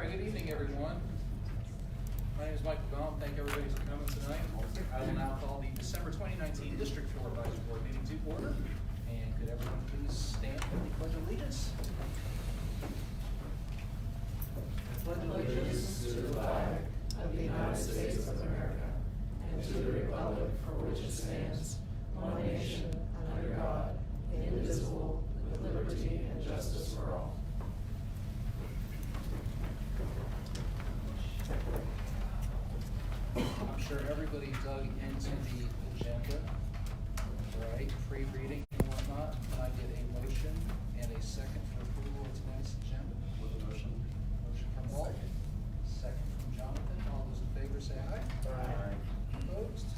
right, good evening, everyone. My name is Michael Baum. Thank everybody for coming tonight. I will now call the December 2019 District 4 Advisory Board meeting to order. And could everyone please stand for the Pledge of Allegiance? I pledge Allegiance to the flag of the United States of America and to the republic for which it stands, one nation, under God, indivisible, with liberty and justice for all. I'm sure everybody dug into the agenda, right? Pre-reading and whatnot. Can I get a motion and a second for approval of tonight's agenda? With a motion. Motion from Walt. Second from Jonathan. All those in favor say aye. Aye. Opposed?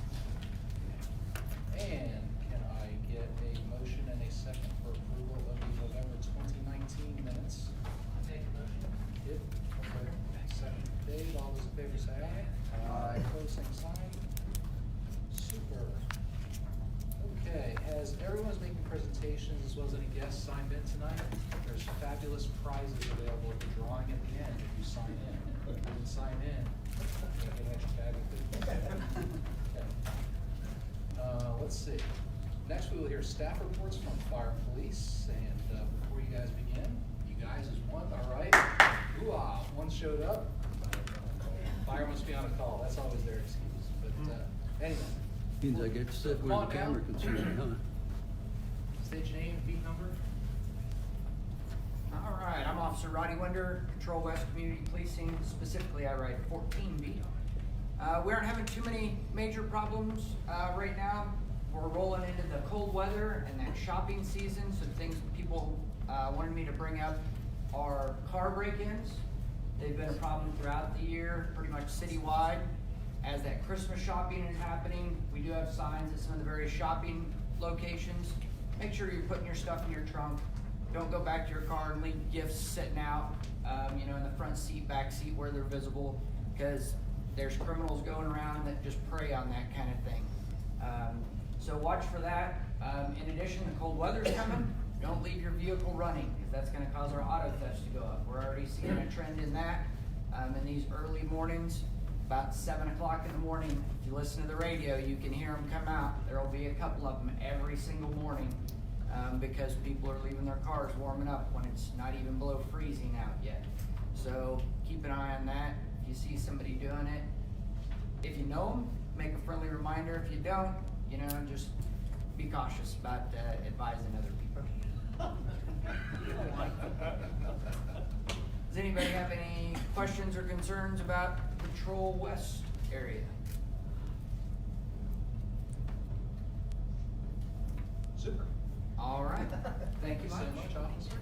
And can I get a motion and a second for approval of the November 2019 minutes? I'll take a motion. Yep. Okay. Second, Dave. All those in favor say aye. Aye. Opposed, same sign. Super. Okay, as everyone's making presentations as well as any guests signed in tonight, there's fabulous prizes available at the drawing at the end if you sign in. If you didn't sign in, you get an extra bag of food. Let's see. Next we will hear staff reports from fire and police, and before you guys begin, you guys is one, all right? Ooh-ah, one showed up. Fire must be on a call, that's always their excuse, but anyway. Means I get to sit Come where on the down. camera can see me, huh? State your name, beat number. All right, I'm Officer Roddy Winder, Control West Community Policing. Specifically, I ride 14B. We aren't having too many major problems right now. We're rolling into the cold weather and that shopping season, so things people wanted me to bring up are car break-ins. They've been a problem throughout the year, pretty much citywide. As that Christmas shopping is happening, we do have signs at some of the various shopping locations. Make sure you're putting your stuff in your trunk. Don't go back to your car and leave gifts sitting out, in the front seat, back seat where they're visible, because there's criminals going around that just prey on that kind of thing. So watch for that. In addition, the cold weather's coming. Don't leave your vehicle running, because that's going to cause our auto thefts to go up. We're already seeing a trend in that. In these early mornings, about 7 o'clock in the morning, if you listen to the radio, you can hear them come out. There will be a couple of them every single morning, because people are leaving their cars warming up when it's not even below freezing out yet. So keep an eye on that. If you see somebody doing it, if you know them, make a friendly reminder. If you don't, just be cautious about advising other people. Does anybody have any questions or concerns about Patrol West area? Super. All right. Thank you so much. officer.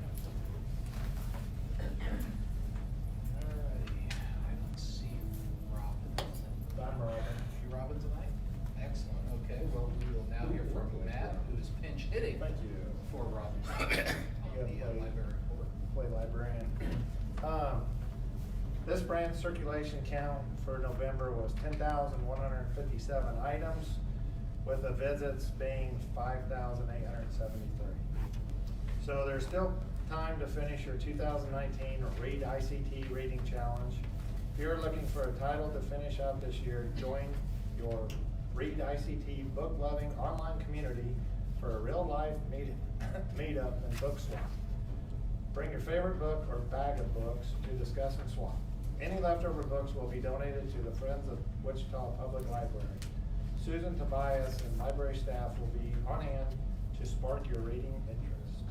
Alrighty, I don't see Robin. I'm Robin. You Robin tonight? Excellent. Okay, well, we will now hear from Matt, who is pinch hitting Thank you. for Robin on the library report. Play librarian. This brand circulation count for November was 10,157 items, with the visits being 5,873. So there's still time to finish your 2019 Read ICT Reading Challenge. If you're looking for a title to finish out this year, join your Read ICT book-loving online community for a real-life meetup and book swap. Bring your favorite book or bag of books to discuss and swap. Any leftover books will be donated to the Friends of Wichita Public Library. Susan Tobias and library staff will be on hand to spark your reading interest.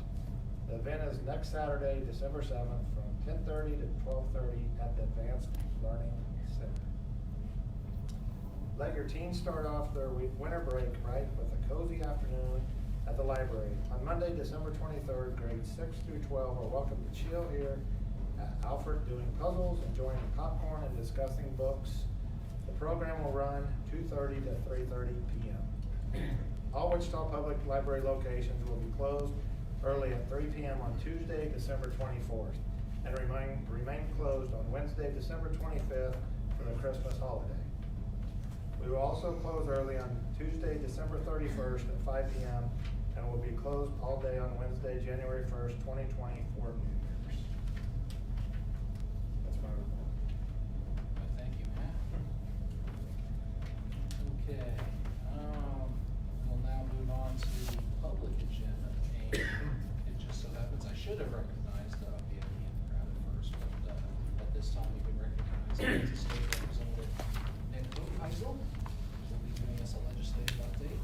The event is next Saturday, December 7th from 10:30 to 12:30 at the Advanced Learning Center. Let your teens start off their winter break right with a cozy afternoon at the library. On Monday, December 23rd, grades 6 through 12 are welcome to chill here at Alfred doing puzzles, enjoying popcorn, and discussing books. The program will run 2:30 to 3:30 p.m. All Wichita Public Library locations will be closed early at 3 p.m. on Tuesday, December 24th, and remain closed on Wednesday, December 25th for the Christmas holiday. We will also close early on Tuesday, December 31st at 5 p.m. and will be closed all day on Wednesday, January 1st, 2020 for New Year's. That's my report. to State Representative Nick Hoheisel, who will be giving us a legislative update.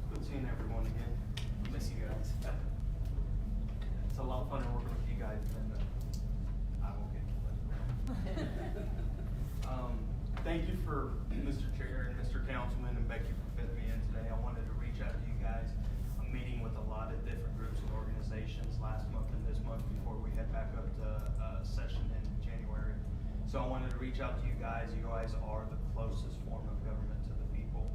Good seeing everyone again. Miss you guys. It's a lot of fun working with you guys, and I won't get to that. Thank you for Mr. Chair and Mr. Councilman and Becky for fitting me in today. I wanted to reach out to you guys. I'm meeting with a lot of different groups and organizations last month and this month before we head back up to session in January. So I wanted to reach out to you guys. You guys are the closest form of government to the people.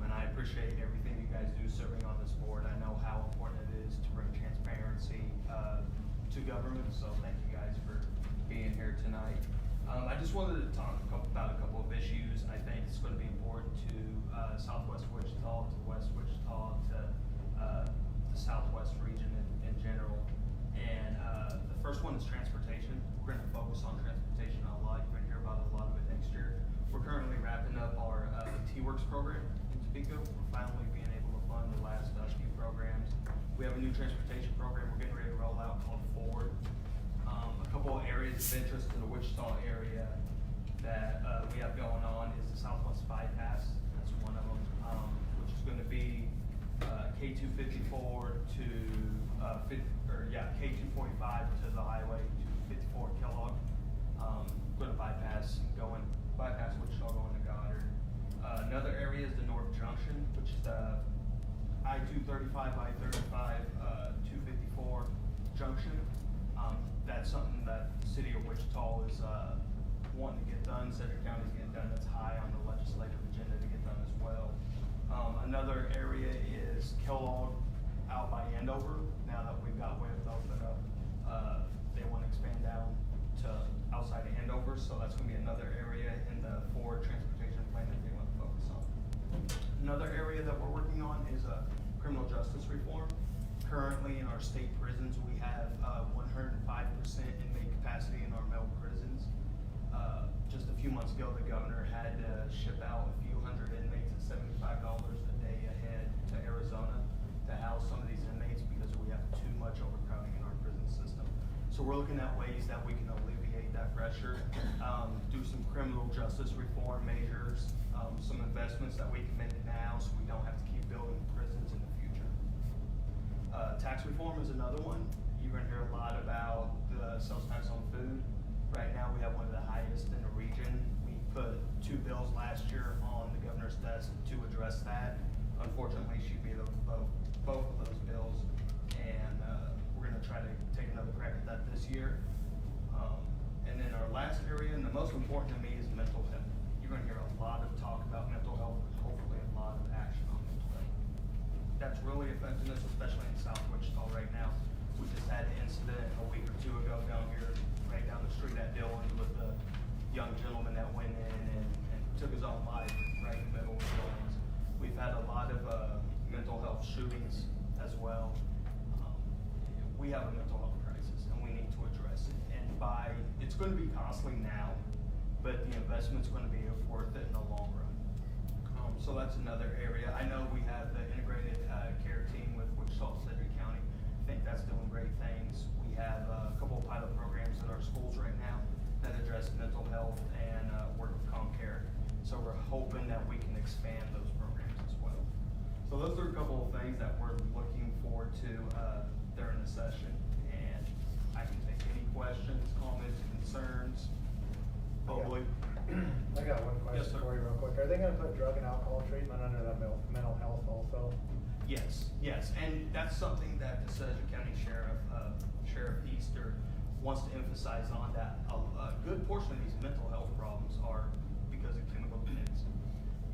And I appreciate everything you guys do serving on this board. I know how important it is to bring transparency to government, so thank you guys for being here tonight. I just wanted to talk about a couple of issues. I think it's going to be important to Southwest Wichita, to West Wichita, to the Southwest region in general. And the first one is transportation. We're going to focus on transportation a lot. You're going to hear about a lot of it next year. We're currently wrapping up our T-Works program in Topeka. We're finally being able to fund the last few programs. We have a new transportation program we're getting ready to roll out called Forward. A couple of areas of interest to the Wichita area that we have going on is the Southwest Bypass. That's one of them, which is going to be K254 to K245 to the highway to 54 Kellogg. Going to bypass Wichita going to Goddard. Another area is the North Junction, which is the I-235, I-35, 254 junction. That's something that the city of Wichita is wanting to get done. Cedric County's getting done. That's high on the legislative agenda to get done as well. Another area is Kellogg out by Andover. Now that we've got Webb open up, they want to expand down to outside of Andover, so that's going to be another area in the forward transportation plan that they want to focus on. Another area that we're working on is criminal justice reform. Currently in our state prisons, we have 105% inmate capacity in our male prisons. Just a few months ago, the governor had to ship out a few hundred inmates at $75 a day a head to Arizona to house some of these inmates because we have too much overcrowding in our prison system. So we're looking at ways that we can alleviate that pressure, do some criminal justice reform measures, some investments that we can make now so we don't have to keep building prisons in the future. Tax reform is another one. You're going to hear a lot about the sales tax on food. Right now we have one of the highest in the region. We put 2 bills last year on the governor's desk to address that. Unfortunately, she vetoed both of those bills, and we're going to try to take another crack at that this year. And then our last area, and the most important to me, is mental health. You're going to hear a lot of talk about mental health, and hopefully a lot of action on mental health. That's really affecting us, especially in South Wichita right now. We just had an incident a week or 2 ago down here, right down the street at Dillon's, with a young gentleman that went in and took his own life right in the middle of Dillon's. We've had a lot of mental health shootings as well. We have a mental health crisis and we need to address it. And it's going to be costly now, but the investment's going to be worth it in the long run. So that's another area. I know we have the integrated care team with Wichita Cedric County. I think that's doing great things. We have a couple of pilot programs in our schools right now that address mental health and work with ComCare. So we're hoping that we can expand those programs as well. So those are a couple of things that we're looking forward to during the session. And I can take any questions, comments, concerns. Hopefully. I got one Yes, question sir. for you real quick. Are they gonna put drug and alcohol treatment under that mental health also? Yes, and that's something that the Cedric County Sheriff Easter wants to emphasize on, that a good portion of these mental health problems are because of chemical dependence.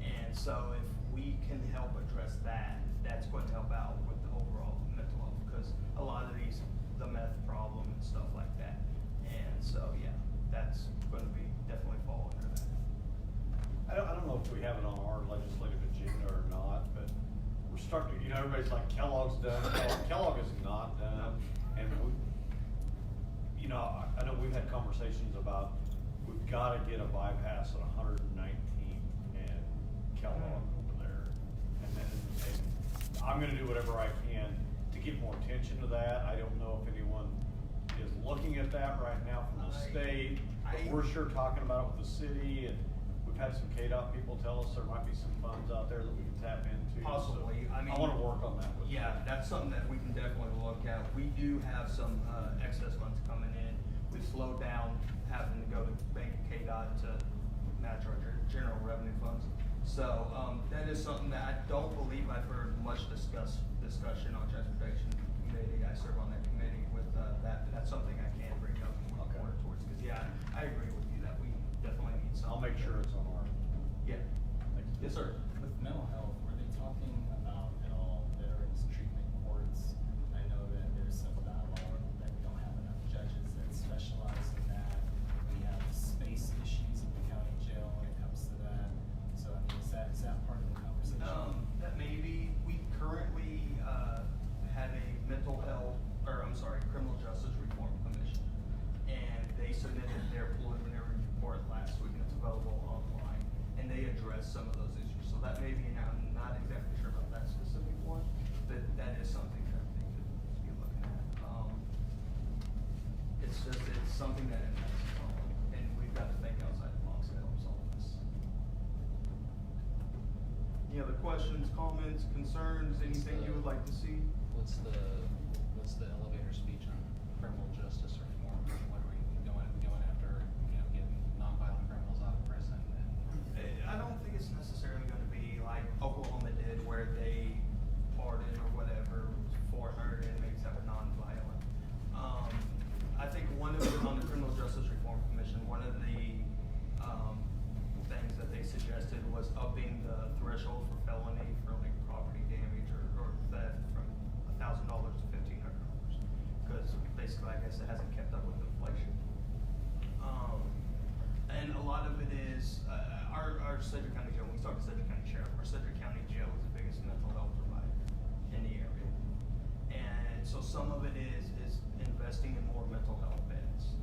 And so if we can help address that, that's going to help out with the overall mental health, because a lot of these, the meth problem and stuff like that. And so, yeah, that's going to be definitely fall under that. I don't know if we have it on our legislative agenda or not, but we're starting to, everybody's like, Kellogg's done. Kellogg is not done. And I know we've had conversations about, we've gotta get a bypass at 119 and Kellogg over there. And I'm gonna do whatever I can to get more attention to that. I don't know if anyone is looking looking at that right now from the state, but we're sure talking about it with the city, and we've had some KDOT people tell us there might be some funds out there that we can tap into. so Possibly. I mean, I wanna work on that with you. Yeah, that's something that we can definitely look at. We do have some, excess funds coming in. We've slowed down having to go to Bank of KDOT to match our general revenue funds. So, that is something that I don't believe I've heard much discussion on transportation committee. I serve on that committee with, that's something I can bring up and look Okay. forward towards, cause yeah, I agree with you that we definitely need some. I'll make sure it's on our. Yeah. Yes, sir. With mental health, were they talking about at all veterans treatment courts? I know that there's some dialogue that we don't have enough judges that specialize in that. We have space issues in the county jail when it comes to that. So I mean, is that part of the conversation? That maybe, we currently, have a criminal justice reform commission. And they submitted their preliminary report last week, and it's available online, and they addressed some of those issues. So that may be, and I'm not exactly sure about that specific one, but that is something that they could be looking at. It's something that impacts us all, and we've got to think outside the box to help solve this. Any other questions, comments, concerns, anything you would like to see? What's the elevator speech on criminal justice reform? What are we going after, getting nonviolent criminals out of prison and? I don't think it's necessarily gonna be like Oklahoma did, where they pardoned or whatever, 400 inmates that were nonviolent. I think on the Criminal Justice Reform Commission, one of the, things that they suggested was upping the threshold for felony for like property damage or theft from $1,000 to $1,500. Cause basically, I guess it hasn't kept up with inflation. And a lot of it is, our Sedgwick County Jail, when we talk to Sedgwick County Sheriff, our Sedgwick County Jail is the biggest mental health provider in the area. And so some of it is investing in more mental health beds.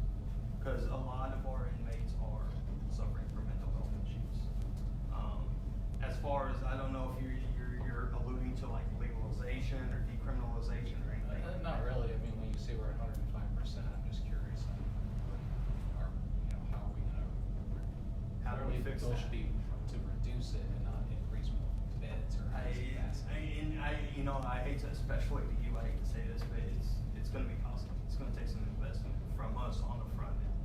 Cause a lot of our inmates are suffering from mental health issues. As far as, I don't know if you're alluding to like legalization or decriminalization or anything. Not really, I mean, when you say we're at 105%, I'm just curious on, how are we gonna? How do we fix Goal that? should be to reduce it and not increase beds or increase capacity. I hate to, especially to you, I hate to say this, but it's gonna be costly. It's gonna take some investment from us on the front end.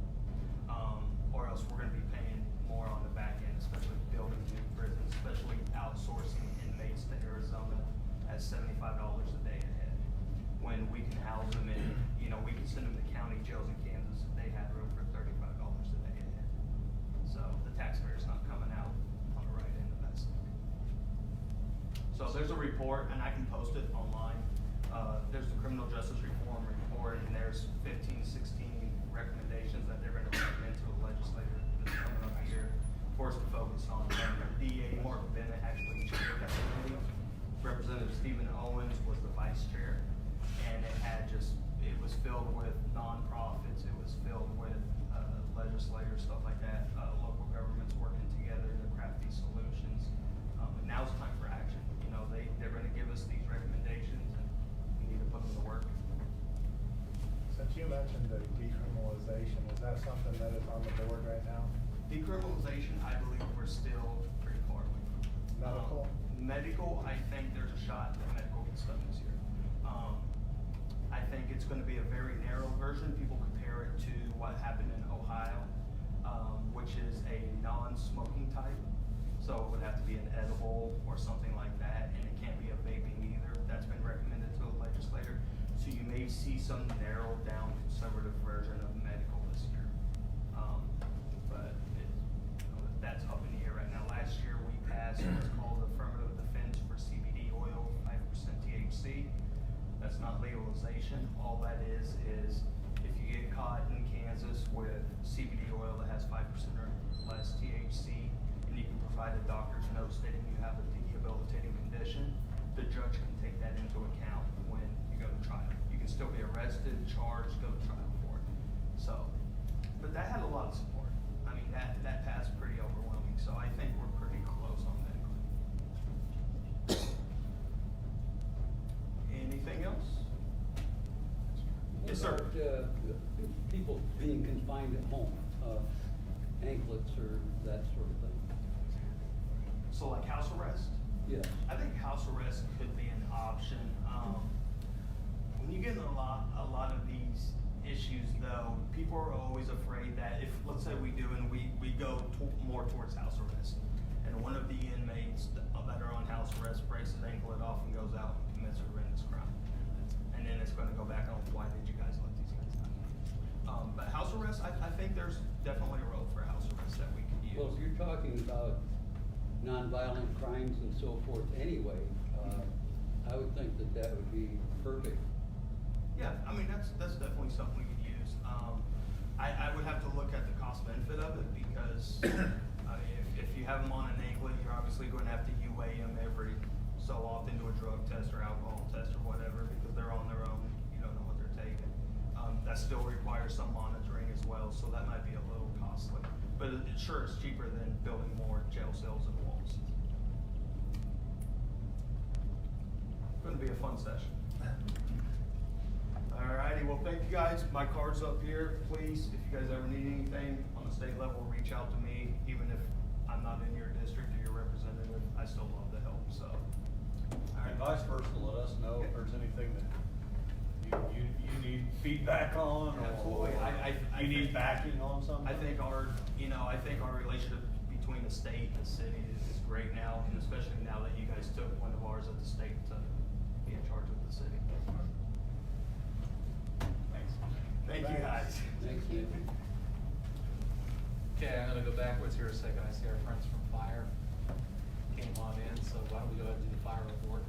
Or else we're gonna be paying more on the back end, especially building new prisons, especially outsourcing inmates to Arizona at $75 a day a head. When we can house them in, we can send them to county jails in Kansas if they had room for $35 a day a head. So the taxpayer's not coming out on the right end of that stick. So there's a report, and I can post it online. There's the Criminal Justice Reform Report, and there's 15, 16 recommendations that they're gonna recommend to the legislature that's coming up here for us to focus on. And DA Mark Bennett actually chaired that committee. Representative Stephen Owens was the vice chair, and it was filled with nonprofits, it was filled with legislators, stuff like that, local governments working together to craft these solutions. And now it's time for action. They're gonna give us these recommendations, and we need to put them to work. Since you mentioned the decriminalization, is that something that is on the board right now? Decriminalization, I believe we're still pretty far away from. Medical? Medical, I think there's a shot that medical gets done this year. I think it's gonna be a very narrow version. People compare it to what happened in Ohio, which is a non-smoking type. So it would have to be an edible or something like that, and it can't be a vaping either. That's been recommended to the legislator. So you may see some narrowed down conservative version of medical this year. But that's up in the air right now. Last year we passed what's called affirmative defense for CBD oil, 5% THC. That's not legalization. All that is if you get caught in Kansas with CBD oil that has 5% or less THC, and you can provide a doctor's note stating you have a debilitating condition, the judge can take that into account when you go to trial. You can still be arrested, charged, go to trial for it. So, but that had a lot of support. I mean, that passed pretty overwhelming, so I think we're pretty close on that. Anything else? What Yes, sir. about, people being confined at home, anklets or that sort of thing. So like house arrest? Yes. I think house arrest could be an option. When you get in a lot of these issues though, people are always afraid that if, let's say we do and we go more towards house arrest, and one of the inmates that are on house arrest breaks his anklet off and goes out and commits a horrendous crime. And then it's gonna go back on, why did you guys let these guys die? But house arrest, I think there's definitely a role for house arrest that we could use. Well, if you're talking about nonviolent crimes and so forth anyway, I would think that would be perfect. Yeah, I mean, that's definitely something we could use. I would have to look at the cost benefit of it because, I mean, if you have them on an anklet, you're obviously going to have to UA them every so often to a drug test or alcohol test or whatever because they're on their own. You don't know what they're taking. That still requires some monitoring as well, so that might be a little costly. But sure, it's cheaper than building more jail cells and walls. Going to be a fun session. Alrighty, well, thank you guys. My card's up here. Please, if you guys ever need anything on the state level, reach out to me. Even if I'm not in your district or your representative, I still love to help, so. And vice versa, let us know if there's anything that you need feedback on, or Absolutely. I you need think- backing on something. I think our relationship between the state and the city is great now, and especially now that you guys took one of ours at the state to be in charge of the city. Thanks. Thank you, guys. Thank you. Okay, I'm gonna go backwards here a second. I see our friends from fire came on in, so why don't we go ahead and do the fire report?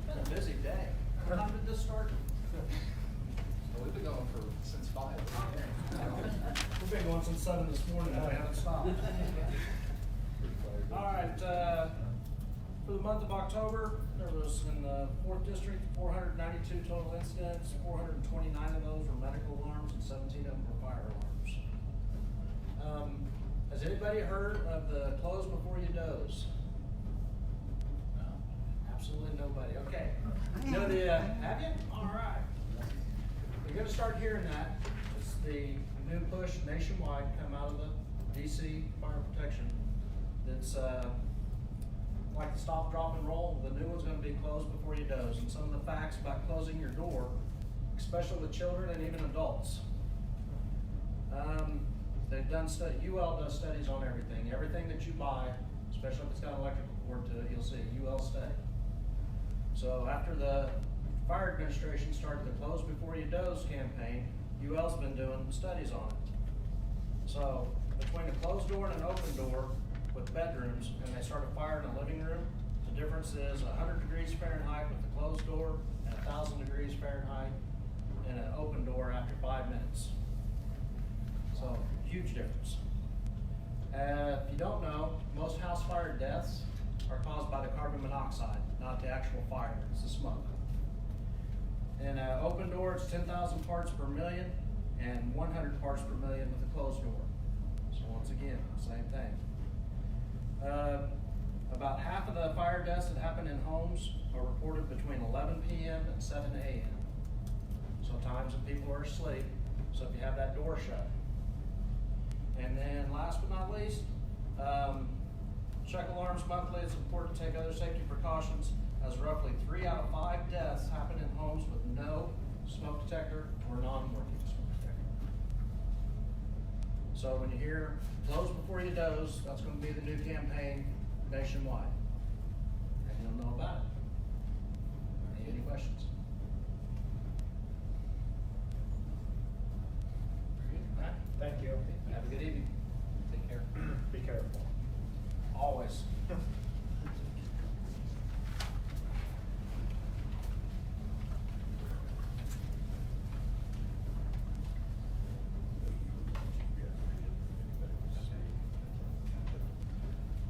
Been a busy day. What time did this start? Well, we've been going since 5. We've been going since 7 this morning, and we haven't stopped. All right, for the month of October, there was in the 4th District, 492 total incidents, 429 of those were medical alarms, and 17 of them were fire alarms. Has anybody heard of the close before you doze? No, absolutely nobody, okay. You know have you? All right. You're gonna start hearing that. It's the new push nationwide come out of the DC Fire Protection. That's like the stop, drop, and roll. The new one's gonna be closed before you doze. And some of the facts about closing your door, especially with children and even adults. They've done UL does studies on everything. Everything that you buy, especially if it's got an electrical cord to it, you'll see a UL study. So after the Fire Administration started the Close Before You Doze campaign, UL's been doing studies on it. So between a closed door and an open door with bedrooms, and they start a fire in a living room, the difference is 100 degrees Fahrenheit with a closed door and 1,000 degrees Fahrenheit in an open door after 5 minutes. So huge difference. If you don't know, most house fire deaths are caused by the carbon monoxide, not the actual fire, it's the smoke. In an open door, it's 10,000 parts per million and 100 parts per million with a closed door. So once again, same thing. About half of the fire deaths that happen in homes are reported between 11 p.m. and 7 a.m. Sometimes when people are asleep, so if you have that door shut. And then last but not least, check alarms monthly. It's important to take other safety precautions, as roughly 3 out of 5 deaths happen in homes with no smoke detector or non-working smoke detector. So when you hear close before you doze, that's going to be the new campaign nationwide. And you'll know about it. Any questions? Thank you. Have a good evening. Take care. Be careful. Always.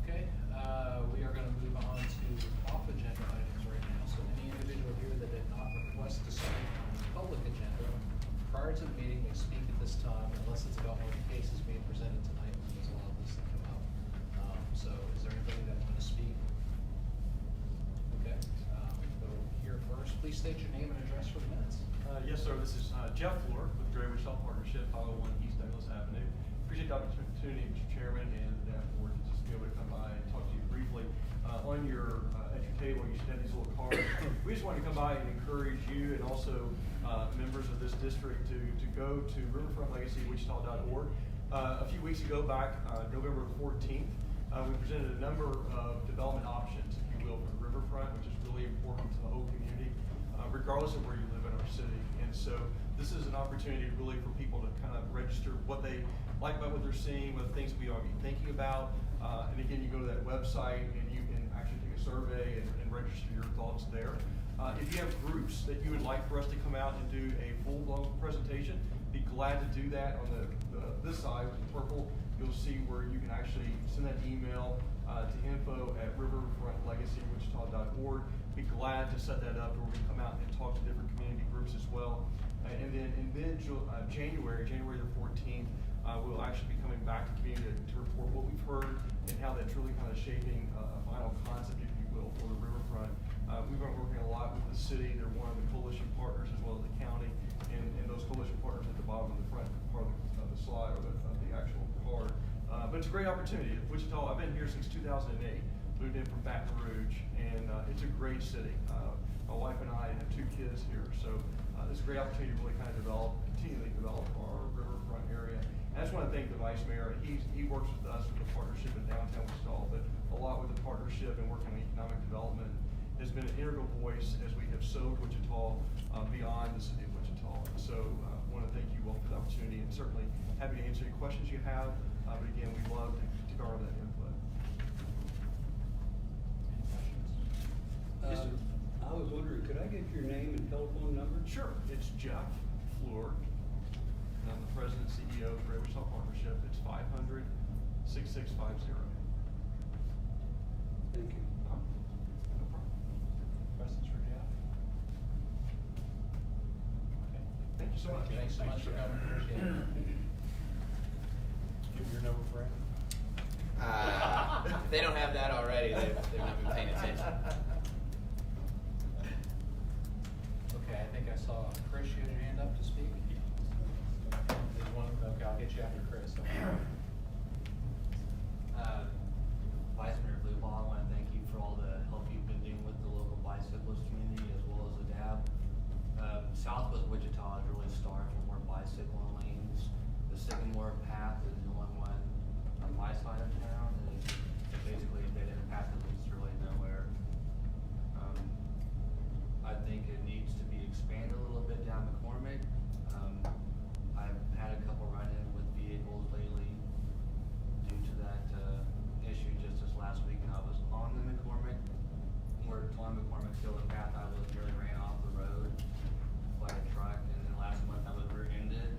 Okay, we are gonna move on to off-agenda items right now. So any individual here that did not request to speak on the public agenda prior to the meeting may speak at this time unless it's about one of the cases being presented tonight, when there's a lot of this that come out. So is there anybody that want to speak? Okay, go here first. Please state your name and address for the minutes. Yes, sir. This is Jeff Fleur with Gray Wichita Partnership, 501 East Douglas Avenue. Appreciate the opportunity, Mr. Chairman, and the staff board to just be able to come by and talk to you briefly. On your at your table, you should have these little cards. We just wanted to come by and encourage you and also members of this district to go to riverfrontlegacywichita.org. A few weeks ago, back November 14th, we presented a number of development options, if you will, for the riverfront, which is really important to the whole community, regardless of where you live in our city. And so this is an opportunity really for people to kind of register what they like about what they're seeing, what things we ought to be thinking about. And again, you go to that website and you can actually take a survey and register your thoughts there. If you have groups that you would like for us to come out and do a full-blown presentation, be glad to do that. On this side, with the purple, you'll see where you can actually send that email to info@riverfrontlegacywichita.org. Be glad to set that up where we come out and talk to different community groups as well. And then in January the 14th, we'll actually be coming back to community to report what we've heard and how that's really kind of shaping a final concept, if you will, for the riverfront. We've been working a lot with the city. They're one of the coalition partners as well as the county, and those coalition partners at the bottom of the front part of the slide or of the actual card. But it's a great opportunity. Wichita, I've been here since 2008, moved in from Baton Rouge, and it's a great city. My wife and I have 2 kids here, so it's a great opportunity to really kind of continually develop our riverfront area. And I just want to thank the Vice Mayor. He works with us with the partnership in downtown Wichita, but a lot with the partnership and working on economic development has been an integral voice as we have sowed Wichita beyond the city of Wichita. And so I want to thank you all for the opportunity, and certainly happy to answer any questions you have. But again, we'd love to garner that input. Yes, sir. I was wondering, could I get your name and telephone number? Sure. It's Jeff Fleur. And I'm the president and CEO of Gray Wichita Partnership. It's 500-6650. Thank you. No problem. Questions for Jeff? Okay. Thank you so much. Thanks so much for coming. Appreciate it. Give me your number, Frank. If they don't have that already, they've not been paying attention. Okay, I think I saw Chris, you had your hand up to speak? There's one, okay, I'll get you after Chris. Vice Mayor Blueball, I want to thank you for all the help you've been doing with the local bicyclist community as well as the DAB. Southwest Wichita is really starved for more bicycle lanes. The Sycamore Path is the only one on my side of town, and it's basically a dead end path that leads really nowhere. I think it needs to be expanded a little bit down McCormick. I've had a couple run-in with vehicles lately due to that issue just this last week, and I was on the McCormick, where on McCormick Field path, I was nearly ran off the road by a truck, and then last month I was rear-ended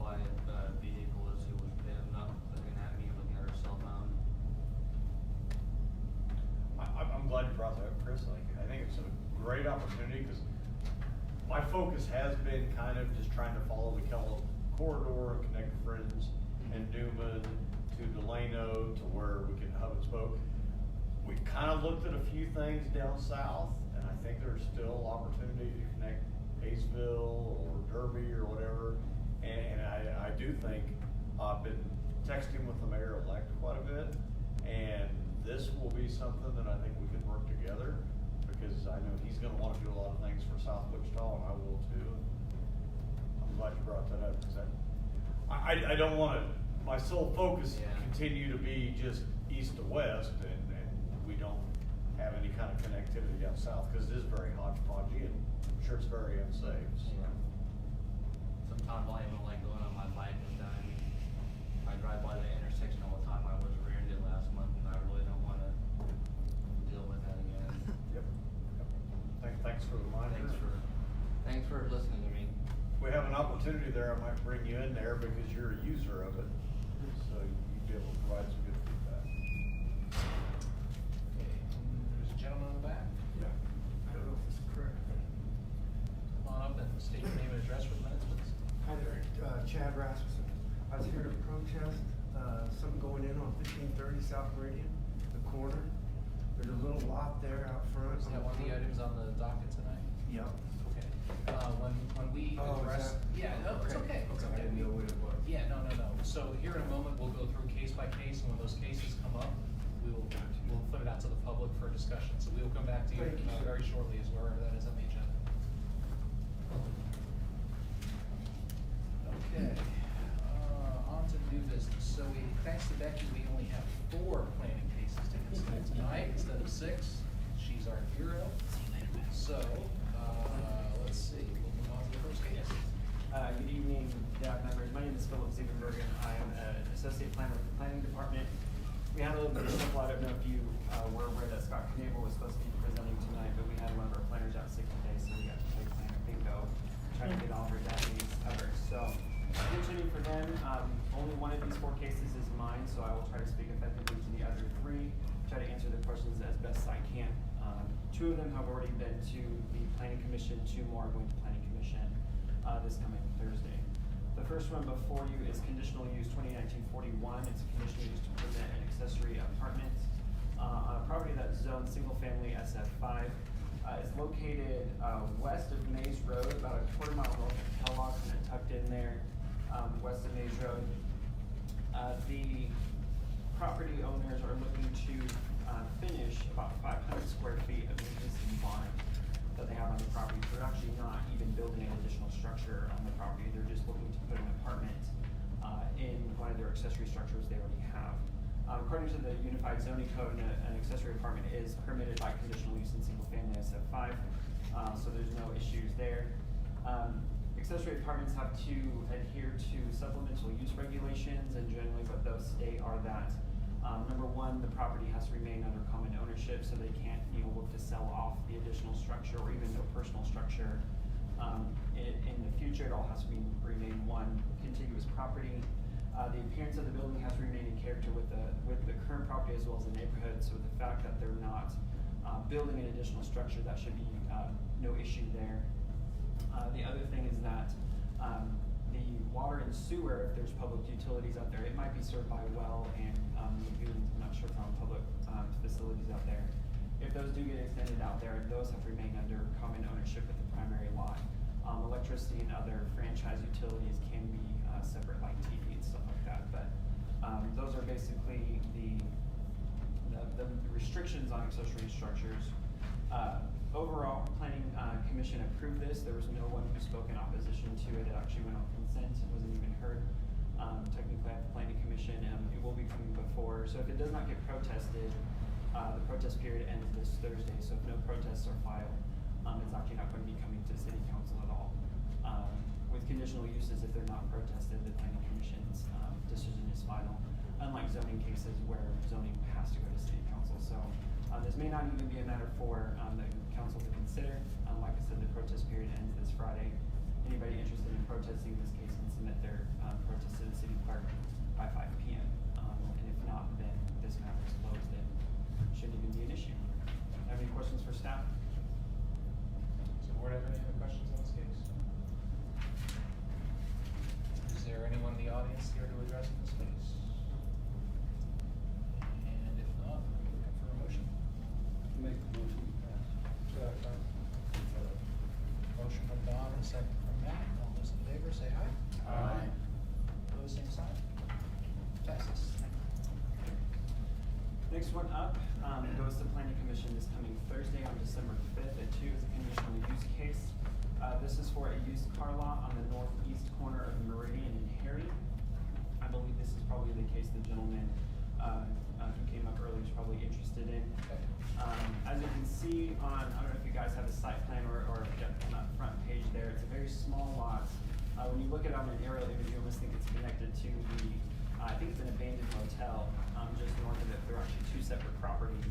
by a vehicle who was bitten up, looking at me, looking at her cell phone. I'm glad you brought that up, Chris. I think it's a great opportunity because my focus has been kind of just trying to follow the Kellogg corridor, connect friends and Newman to Delano to where we can hub and spoke. We kind of looked at a few things down south, and I think there's still opportunity to connect Hayesville or Derby or whatever. And I do think I've been texting with the mayor-elect quite a bit, and this will be something that I think we can work together, because I know he's gonna wanna do a lot of things for South Wichita, and I will too. I'm glad you brought that up, because I don't wanna, my sole focus continue to be just east to west, and we don't have any kind of connectivity down south, because it is very hodgepodgey, and I'm sure it's very unsafe, so. Yeah. Sometimes I even like going on my bike and I drive by the intersection all the time. I was rear-ended last month, and I really don't want to deal with that again. Yep. Thanks for the reminder. Thanks for listening to me. We have an opportunity there, I might bring you in there because you're a user of it, so you'd be able to provide some good feedback. Okay, there's a gentleman in the back. Yeah, I don't know if this is correct. Come on up and state your name and address for the minutes, please. Hi there, Chad Rasmussen. I was here to protest, something going in on 1530 South Meridian, the corner. There's a little lot there out front. Is that one of the items on the docket tonight? Yep. Okay. when we Oh, is address. that- Yeah, no, it's okay, it's Okay, I okay. didn't know what it was. Yeah, no. So here in a moment, we'll go through case by case, and when those cases come up, we'll put it out to the public for discussion. So we will come back to you Thank you, sir. very shortly as where that is on the agenda. Okay, on to new business. So thanks to Becky, we only have 4 planning cases to consider tonight instead of 6. She's our hero. So, let's see, we'll move on to the first case. Good evening, DAB members. My name is Philip Siebenbergen. I am an associate planner with the planning department. We had a little bit of trouble. I don't know if you were aware that Scott Knable was supposed to be presenting tonight, but we had one of our planners out sick today, so we got to play planner bingo, trying to get all of our deputies covered. So, fortunately for them, only one of these 4 cases is mine, so I will try to speak effectively to the other 3, try to answer the questions as best I can. 2 of them have already been to the planning commission, 2 more are going to planning commission this coming Thursday. The first one before you is conditional use 2019-41. It's a conditional use to permit an accessory apartment on a property that's zoned single family SF5. It's located west of Mays Road, about a quarter-mile north of Kellogg, kind of tucked in there, west of Mays Road. The property owners are looking to finish about 500 square feet of existing barn that they have on the property. They're actually not even building an additional structure on the property. They're just looking to put an apartment in one of their accessory structures they already have. According to the Unified Zoning Code, an accessory apartment is permitted by conditional use in single family SF5, so there's no issues there. Accessory apartments have to adhere to supplemental use regulations, and generally what those state are that number 1, the property has to remain under common ownership, so they can't, look to sell off the additional structure or even their personal structure. In the future, it all has to remain one contiguous property. The appearance of the building has to remain in character with the current property as well as the neighborhood. So the fact that they're not building an additional structure, that should be no issue there. The other thing is that the water and sewer, if there's public utilities out there, it might be served by well and lagoons. I'm not sure if there are public facilities out there. If those do get extended out there, those have to remain under common ownership with the primary lot. Electricity and other franchise utilities can be separate, like TV and stuff like that. But those are basically the restrictions on accessory structures. Overall, planning commission approved this. There was no one who spoke in opposition to it. It actually went on consent. It wasn't even heard technically at the planning commission, and it will be coming before. So if it does not get protested, the protest period ends this Thursday. So if no protests are filed, it's actually not going to be coming to city council at all. With conditional uses, if they're not protested, the planning commission's decision is final. Unlike zoning cases where zoning has to go to city council. So this may not even be a matter for the council to consider. Like I said, the protest period ends this Friday. Anybody interested in protesting this case can submit their protest to the city clerk by 5 p.m. And if not, then this matter is closed and shouldn't even be an issue. Have any questions for staff? Does the board have any other questions on this case? Is there anyone in the audience here to address this case? And if not, we're looking for a motion. Make the motion to pass. Motion from Don and a second from Matt. All those in favor say aye. Aye. Opposed, same sign. Passes. Next one up goes to planning commission this coming Thursday on December 5th at 2 is a conditional use case. This is for a used car lot on the northeast corner of Meridian and Harry. I believe this is probably the case the gentleman who came up earlier is probably interested in. As you can see on, I don't know if you guys have a site plan or on that front page there, it's a very small lot. When you look at it on an aerial image, you almost think it's connected to the, I think it's an abandoned motel just north of it. They're actually 2 separate properties.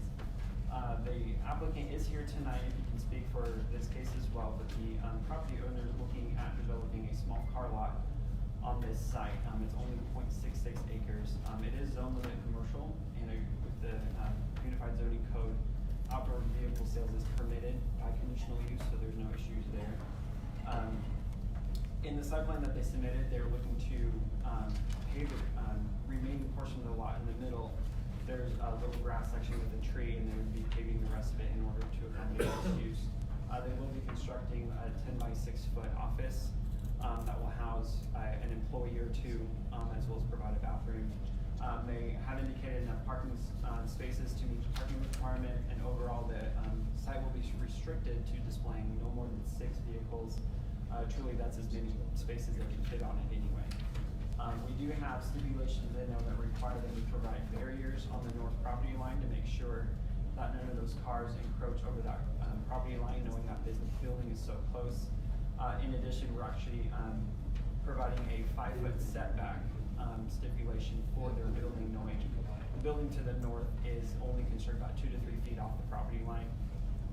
The applicant is here tonight, if you can speak for this case as well, but the property owner is looking at developing a small car lot on this site. It's only 0.66 acres. It is zone limit commercial, and with the Unified Zoning Code, outdoor vehicle sales is permitted by conditional use, so there's no issues there. In the site plan that they submitted, they're looking to pave the remaining portion of the lot in the middle. There's a little grass section with a tree, and they would be paving the rest of it in order to accommodate this use. They will be constructing a 10 by 6 foot office that will house an employee or two, as well as provide a bathroom. They have indicated enough parking spaces to meet the parking requirement, and overall the site will be restricted to displaying no more than 6 vehicles. Truly, that's as many spaces that can fit on it anyway. We do have stipulations in there that require that we provide barriers on the north property line to make sure that none of those cars encroach over that property line, knowing that business building is so close. In addition, we're actually providing a 5-foot setback stipulation for their building, knowing the building to the north is only concerned about 2 to 3 feet off the property line.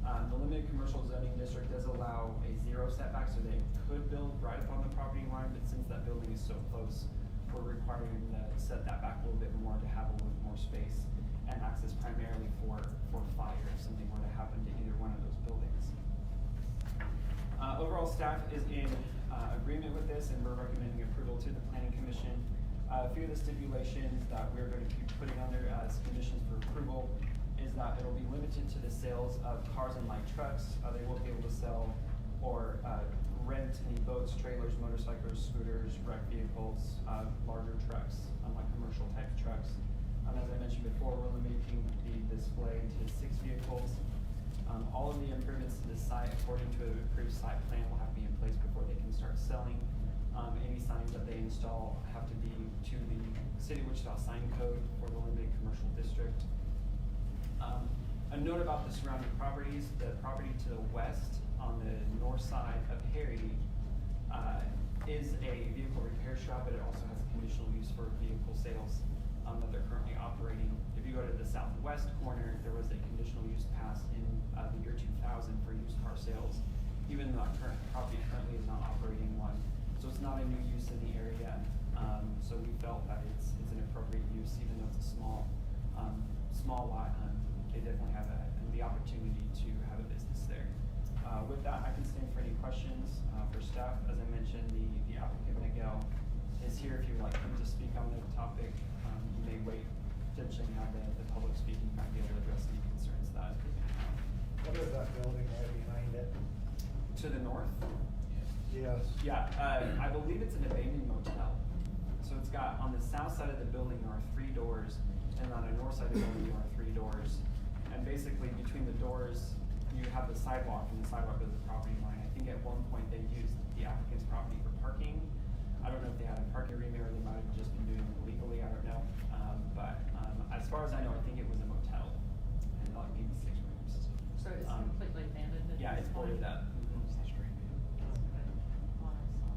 The limited commercial zoning district does allow a 0 setback, so they could build right up on the property line, but since that building is so close, we're requiring them to set that back a little bit more to have a little more space and access primarily for fire if something were to happen to either one of those buildings. Overall, staff is in agreement with this, and we're recommending approval to the Planning Commission. A few of the stipulations that we're going to be putting on there as conditions for approval is that it'll be limited to the sales of cars and light trucks. They won't be able to sell or rent any boats, trailers, motorcycles, scooters, wreck vehicles, larger trucks, unlike commercial type trucks. As I mentioned before, we're limiting the display to 6 vehicles. All of the improvements to the site, according to an approved site plan, will have to be in place before they can start selling. Any signs that they install have to be to the City of Wichita sign code for the limited commercial district. A note about the surrounding properties: the property to the west on the north side of Harry is a vehicle repair shop, but it also has a conditional use for vehicle sales that they're currently operating. If you go to the southwest corner, there was a conditional use passed in the year 2000 for used car sales, even though our current property currently is not operating one. So it's not a new use in the area. So we felt that it's an appropriate use, even though it's a small lot. They definitely have the opportunity to have a business there. With that, I can stand for any questions for staff. As I mentioned, the applicant Miguel is here if you would like him to speak on the topic. You may wait, potentially have the public speaking, might be able to address any concerns that they may have. What is that building right behind it? To the north? Yes. Yeah, I believe it's an abandoned motel. So it's got, on the south side of the building, there are 3 doors, and on the north side of the building, there are 3 doors. And basically, between the doors, you have the sidewalk, and the sidewalk is the property line. I think at one point they used the applicant's property for parking. I don't know if they had a parking remit or they might have just been doing it illegally, I don't know. But as far as I know, I think it was a motel, and like maybe 6 rooms. So it's completely abandoned at Yeah, this it's boarded point? up.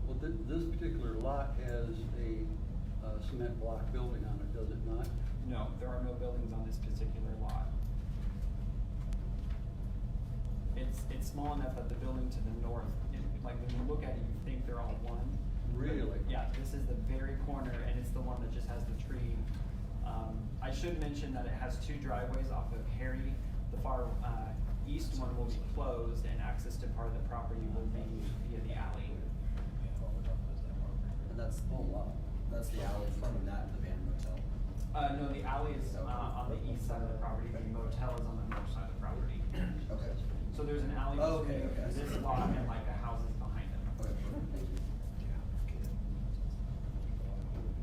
Well, this particular lot has a cement block building on it, does it not? No, there are no buildings on this particular lot. It's small enough that the building to the north, like when you look at it, you think they're all one. Really? Yeah, this is the very corner, and it's the one that just has the tree. I should mention that it has 2 driveways off of Harry. The far east one will be closed, and access to part of the property will be via the alley. And that's that's the alley from that abandoned motel. No, the alley is on the east side of the property. The motel is on the north side of the property. Okay. So there's an alley between this lot and like the houses behind it. Okay, perfect. Thank you.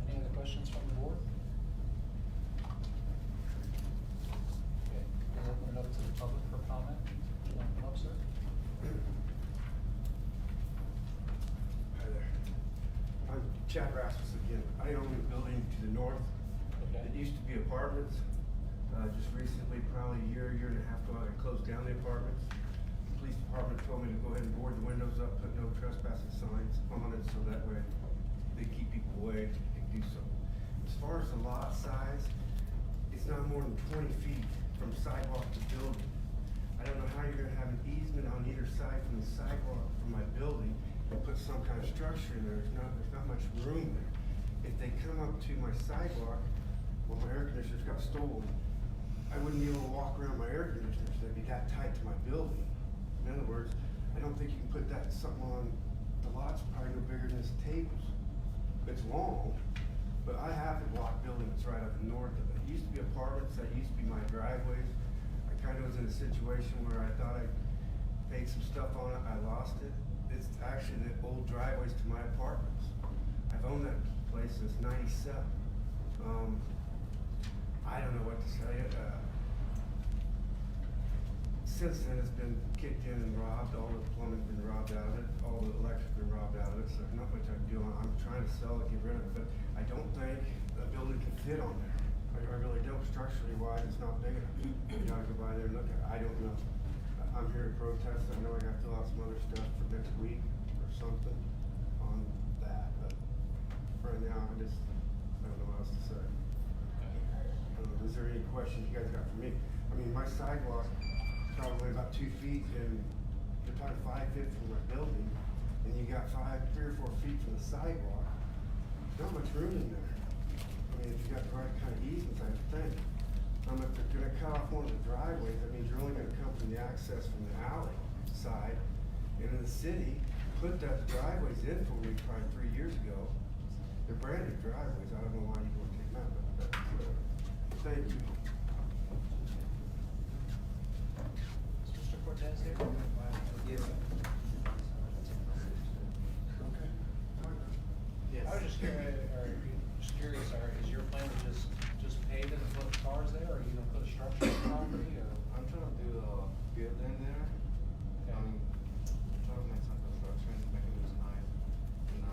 Any other questions from the board? Okay, we'll open it up to the public for comment. Would you like to come up, sir? Hi there. I'm Chad Rasmus again. I own a building to the north. Okay. It used to be apartments. Just recently, probably a year and a half ago, I closed down the apartments. The police department told me to go ahead and board the windows up, put no trespassing signs on it, so that way they keep people away, they can do so. As far as the lot size, it's not more than 20 feet from sidewalk to building. I don't know how you're gonna have an easement on either side from the sidewalk from my building and put some kind of structure in there. There's not much room there. If they come up to my sidewalk, well, my air conditioners got stolen, I wouldn't be able to walk around my air conditioners. They'd be that tight to my building. In other words, I don't think you can put that something on, the lot's probably no bigger than this table. It's long, but I have a block building that's right up north of it. It used to be apartments, that used to be my driveways. I kind of was in a situation where I thought I paid some stuff on it, I lost it. It's actually the old driveways to my apartments. I've owned that place since '97. I don't know what to tell you. Since then, it's been kicked in and robbed. All the plumbing's been robbed out of it. All the electric's been robbed out of it. So there's not much I can do. I'm trying to sell it, get rid of it, but I don't think a building can fit on there. I really don't. Structurally wise, it's not big enough. You gotta go by there and look at it. I don't know. I'm here to protest. I know I got to fill out some other stuff for next week or something on that, but right now, I don't know what else to say. Is there any questions you guys got for me? I mean, my sidewalk is probably about 2 feet, and you're talking 5 feet from my building, and you got 3 or 4 feet from the sidewalk. Not much room in there. I mean, if you got the right kind of easements, I think. If they're gonna cut off one of the driveways, that means you're only gonna come from the access from the alley side. And in the city, put that driveways in for me probably 3 years ago. They're brand new driveways. I don't know why you won't take them out, but that's, thank you. Is Mr. Cortez here? Yes. I was just curious, is your plan to just pave it and put cars there, or are you gonna put a structure on the property, or? I'm trying to do a building there. Okay. I'm trying to make some construction, make it look nice. And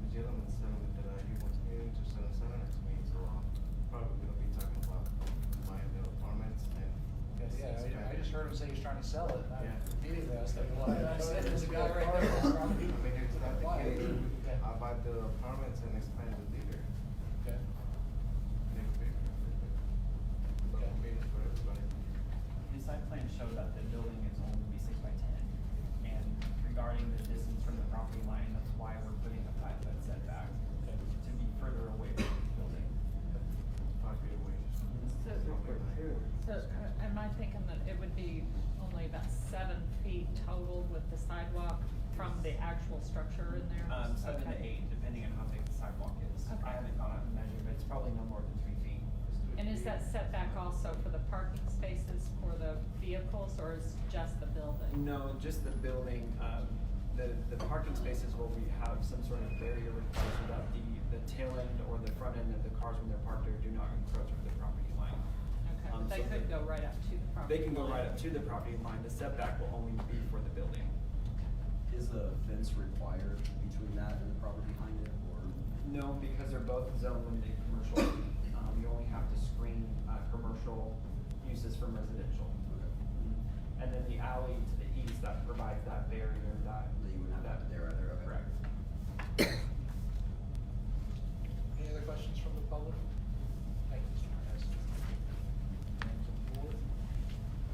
the gentleman telling me that he wants me to sell next to me, so I'm probably gonna be talking about buying the apartments and. I just heard him say he's trying to sell it, and I Yeah. immediately I was thinking, well, I said there's a guy right there. I mean, it's not the Why? case. Okay. I buy the apartments and expand it bigger. Okay. Make it bigger. But convenience for everybody. The site plan showed that the building is only to be 6 by 10, and regarding the distance from the property line, that's why we're putting a 5-foot setback to be further away from the building. 5 feet away. So am I thinking that it would be only about 7 feet total with the sidewalk from the actual structure in there? 7 to 8, depending on how big the sidewalk is. Okay. I haven't gone out and measured, but it's probably no more than 3 feet. And is that setback also for the parking spaces for the vehicles, or is just the building? No, just the building. The parking spaces will have some sort of barrier required so that the tail end or the front end of the cars when they're parked there do not encroach over the property line. Okay, but they so could go right up to the property They can go line. right up to the property line. The setback will only be for the building. Is a fence required between that and the property behind it, or? No, because they're both zone limited commercial. You only have to screen commercial uses from residential. And then the alley to the east that provides that barrier that. You wouldn't have that there either, okay. Correct. Any other questions from the public? Thank you, Mr. Cortez. Members of the board?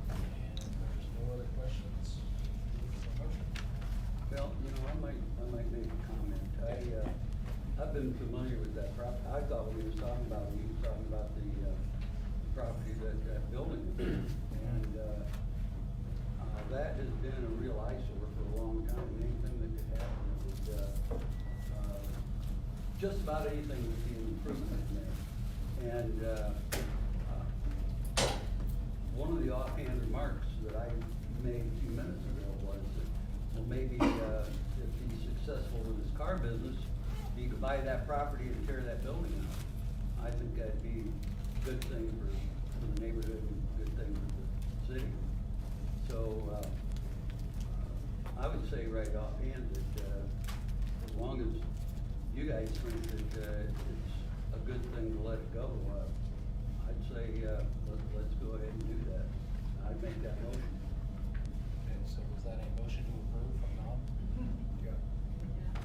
And if there's no other questions, a motion? Well, I might make a comment. I've been familiar with that property. I thought when he was talking about the property that building is in. And, that has been a real eyesore for a long time. Anything that could happen, it would, just about anything would be an improvement in there. And, one of the offhand remarks that I made a few minutes ago was that, well, maybe, if he's successful with his car business, he could buy that property and tear that building out. I think that'd be a good thing for the neighborhood and a good thing for the city. So, I would say right offhand that, as long as you guys think that, it's a good thing to let it go, I'd say, let's go ahead and do that. I'd make that motion. Okay, so was that a motion to approve from Don? Yeah.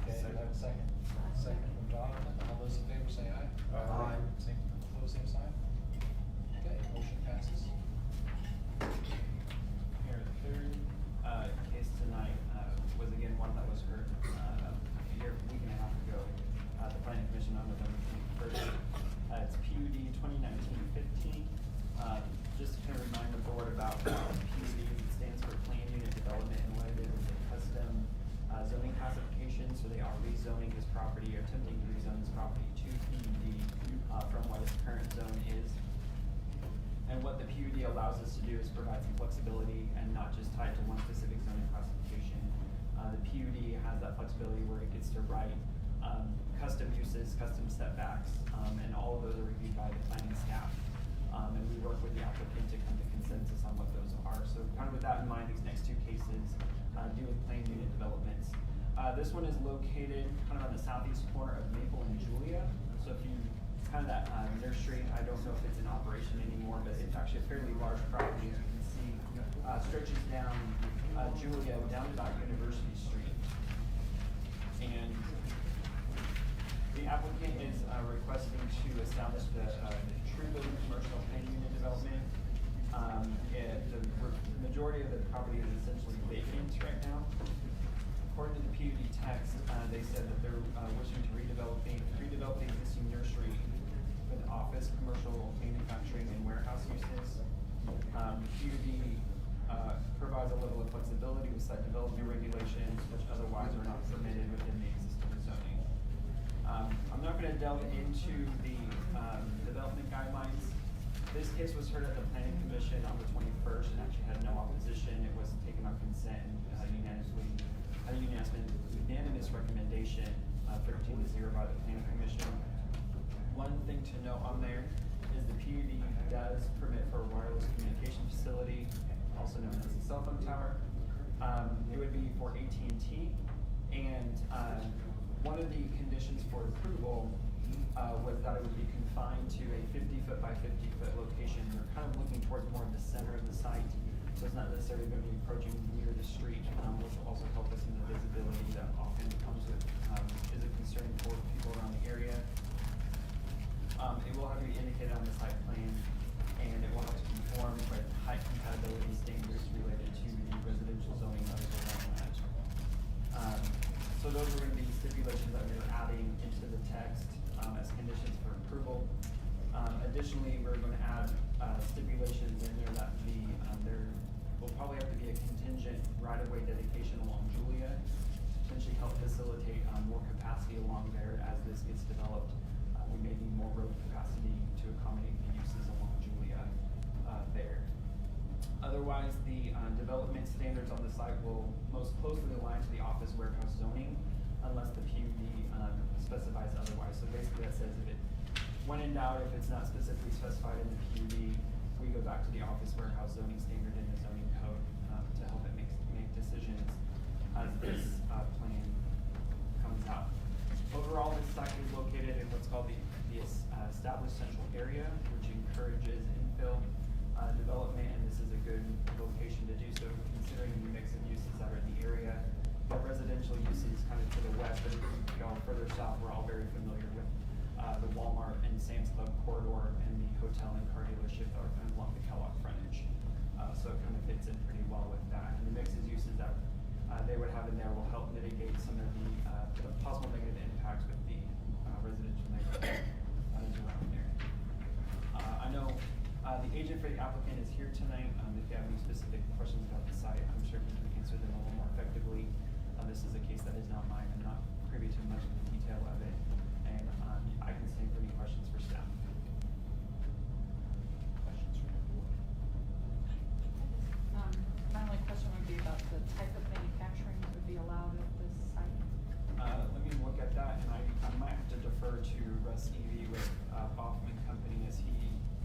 Okay, do I have a second? Second from Jonathan. All those in favor say aye. Aye. Same, opposed, same sign. Okay, motion passes. Here, the third case tonight was again one that was heard a week and a half ago at the Planning Commission on November 21st. It's PUD 2019-15. Just to kind of remind the board about PUD stands for Plan Unit Development, and what it is a custom zoning classification. So they are rezoning this property, or attempting to rezone this property to PUD from what its current zone is. And what the PUD allows us to do is provide some flexibility and not just tie it to one specific zoning classification. The PUD has that flexibility where it gets to write custom uses, custom setbacks, and all of those are reviewed by the planning staff. And we work with the applicant to come to consensus on what those are. So kind of with that in mind, these next two cases deal with planned unit developments. This one is located kind of on the southeast corner of Maple and Julia. So if you, kind of that nursery, I don't know if it's in operation anymore, but it's actually a fairly large property, as you can see, stretches down Julia down to about University Street. And the applicant is requesting to establish the true building commercial planned unit development. The majority of the property is essentially vacant right now. According to the PUD text, they said that they're wishing to redevelop the existing nursery with office, commercial, manufacturing, and warehouse uses. PUD provides a level of flexibility with site development regulations, which otherwise are not permitted within the existing zoning. I'm not going to delve into the development guidelines. This case was heard at the Planning Commission on the 21st and actually had no opposition. It was taken on consent and unanimous recommendation, 13-0 by the Planning Commission. One thing to note on there is the PUD does permit for a wireless communication facility, also known as a cell phone tower. It would be for AT&T, and one of the conditions for approval was that it would be confined to a 50-foot by 50-foot location. We're kind of looking towards more of the center of the site, so it's not necessarily going to be approaching near the street, which will also help us in the visibility that often comes with, is a concern for people around the area. It will have to be indicated on the site plan, and it will have to conform with height compatibility standards related to the residential zoning that is around that. So those are going to be stipulations that we're adding into the text as conditions for approval. Additionally, we're going to add stipulations in there that there will probably have to be a contingent right-of-way dedication along Julia, potentially help facilitate more capacity along there as this gets developed. We may need more road capacity to accommodate the uses along Julia there. Otherwise, the development standards on the site will most closely align to the office warehouse zoning, unless the PUD specifies otherwise. So basically that says when in doubt, if it's not specifically specified in the PUD, we go back to the office warehouse zoning standard in the zoning code to help it make decisions as this plan comes out. Overall, this site is located in what's called the established central area, which encourages infill development, and this is a good location to do so, considering the mix of uses that are in the area. The residential uses kind of to the west, but going further south, we're all very familiar with the Walmart and Sam's Club corridor and the hotel and car dealership that are kind of along the Kellogg frontage. So it kind of fits in pretty well with that. And the mix of uses that they would have in there will help mitigate some of the possible negative impacts with the residential neighborhood that is around there. I know the agent for the applicant is here tonight. If you have any specific questions about the site, I'm sure he can answer them a little more effectively. This is a case that is not mine. I'm not privy to much of the detail of it. And I can stay for any questions for staff. Questions from the board? My only question would be about the type of manufacturing that would be allowed at this site. Let me look at that, and I might have to defer to Russ Evie with Hoffman Company, as he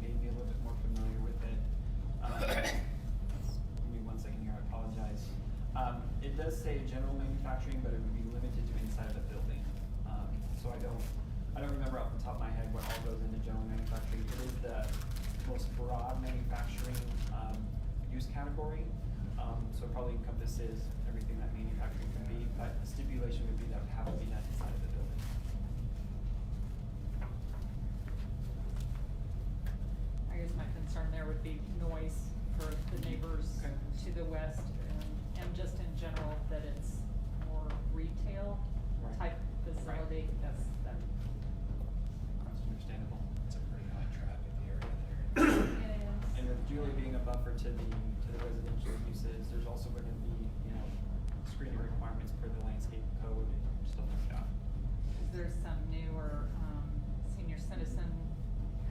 may be a little bit more familiar with it. Give me 1 second here, I apologize. It does say general manufacturing, but it would be limited to inside of the building. So I don't remember off the top of my head what all goes into general manufacturing. It is the most broad manufacturing use category. So it probably encompasses everything that manufacturing can be, but the stipulation would be that would have to be done inside of the building. I guess my concern there would be noise for the neighbors to the west, and just in general, that it's more retail type facility. That's understandable. It's a pretty high traffic area there. It is. And with Julie being a buffer to the residential uses, there's also going to be, screening requirements per the landscape code and stuff like that. Is there some newer senior citizen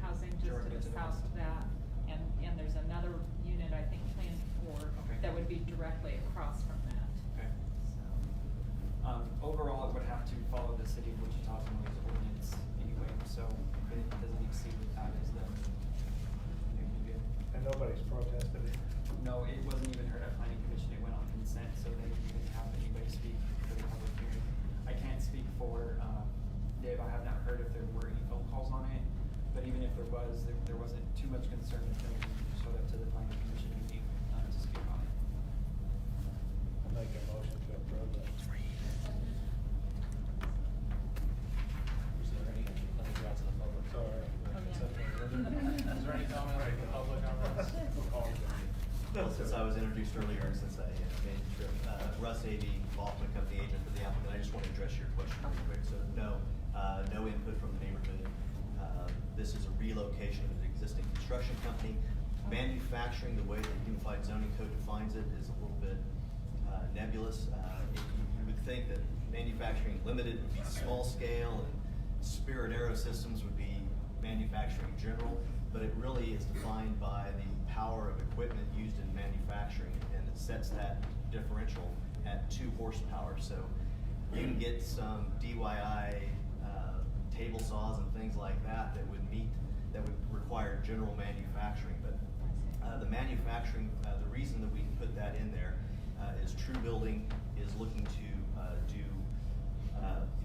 housing just to the south of that? and there's another unit, I think, planned for, Okay. that would be directly across from that. Okay. Overall, it would have to follow the city of Wichita's noise ordinance anyway, so if it doesn't exceed what that is, then it would be good. And nobody's protested it. No, it wasn't even heard at planning commission, it went on consent, so they didn't even have anybody speak for the public hearing. I can't speak for, Dave, I have not heard if there were any phone calls on it, but even if there was, there wasn't too much concern if anyone showed up to the planning commission meeting, to speak on it. I'll make a motion to approve it. Is there any, let me go out to the public. Sorry. Is there any comment from the public on this? Well, since I was introduced earlier and since I made the trip, Russ Avey, Baldwin Company agent for the applicant, I just want to address your question really quick. So no, no input from the neighborhood. This is a relocation of an existing construction company. Manufacturing, the way the Unified Zoning Code defines it, is a little bit nebulous. You would think that manufacturing limited would be small scale and Spirit Aero Systems would be manufacturing general, but it really is defined by the power of equipment used in manufacturing, and it sets that differential at 2 horsepower. So you can get some DIY table saws and things like that would require general manufacturing. But the manufacturing, the reason that we put that in there is True Building is looking to do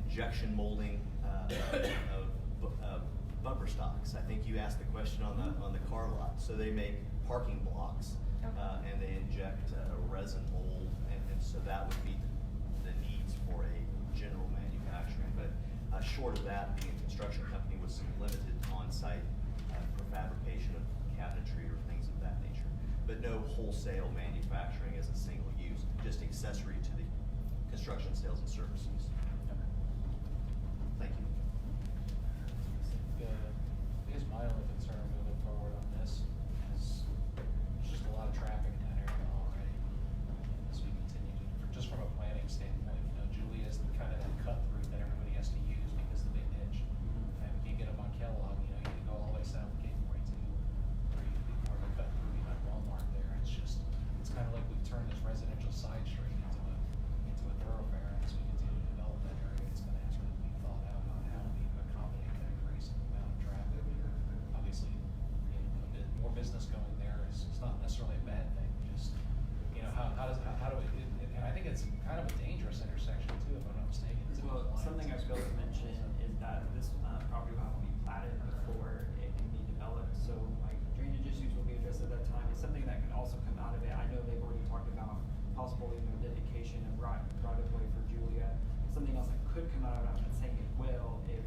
injection molding of bumper stocks. I think you asked the question on the car lot. So they make parking blocks and they inject resin mold, and so that would meet the needs for a general manufacturing. But short of that, being a construction company with some limited on-site prefabrication of cabinetry or things of that nature, but no wholesale manufacturing as a single use, just accessory to the construction sales and service use. Thank you. I guess my only concern moving forward on this is there's just a lot of traffic in that area already. As we continue to, just from a planning standpoint, Julia is kind of that cut through that everybody has to use because of the big ditch. And if you get up on Kellogg, you can go all the way south to Gateway to, or you can more of a cut through behind Walmart there. It's just, it's kind of like we've turned this residential side street into a thoroughfare. And as we continue to develop that area, it's going to have to be thought out on how we accommodate that increasing amount of traffic. Obviously, more business going there is not necessarily a bad thing. Just, how do we, and I think it's kind of a dangerous intersection too, if I'm not mistaken. Well, something I failed to mention is that this property will have to be platted before it can be developed, so like drainage issues will be addressed at that time. It's something that can also come out of it. I know they've already talked about possible, dedication of right of way for Julia. Something else that could come out of it, I'm not saying it will, if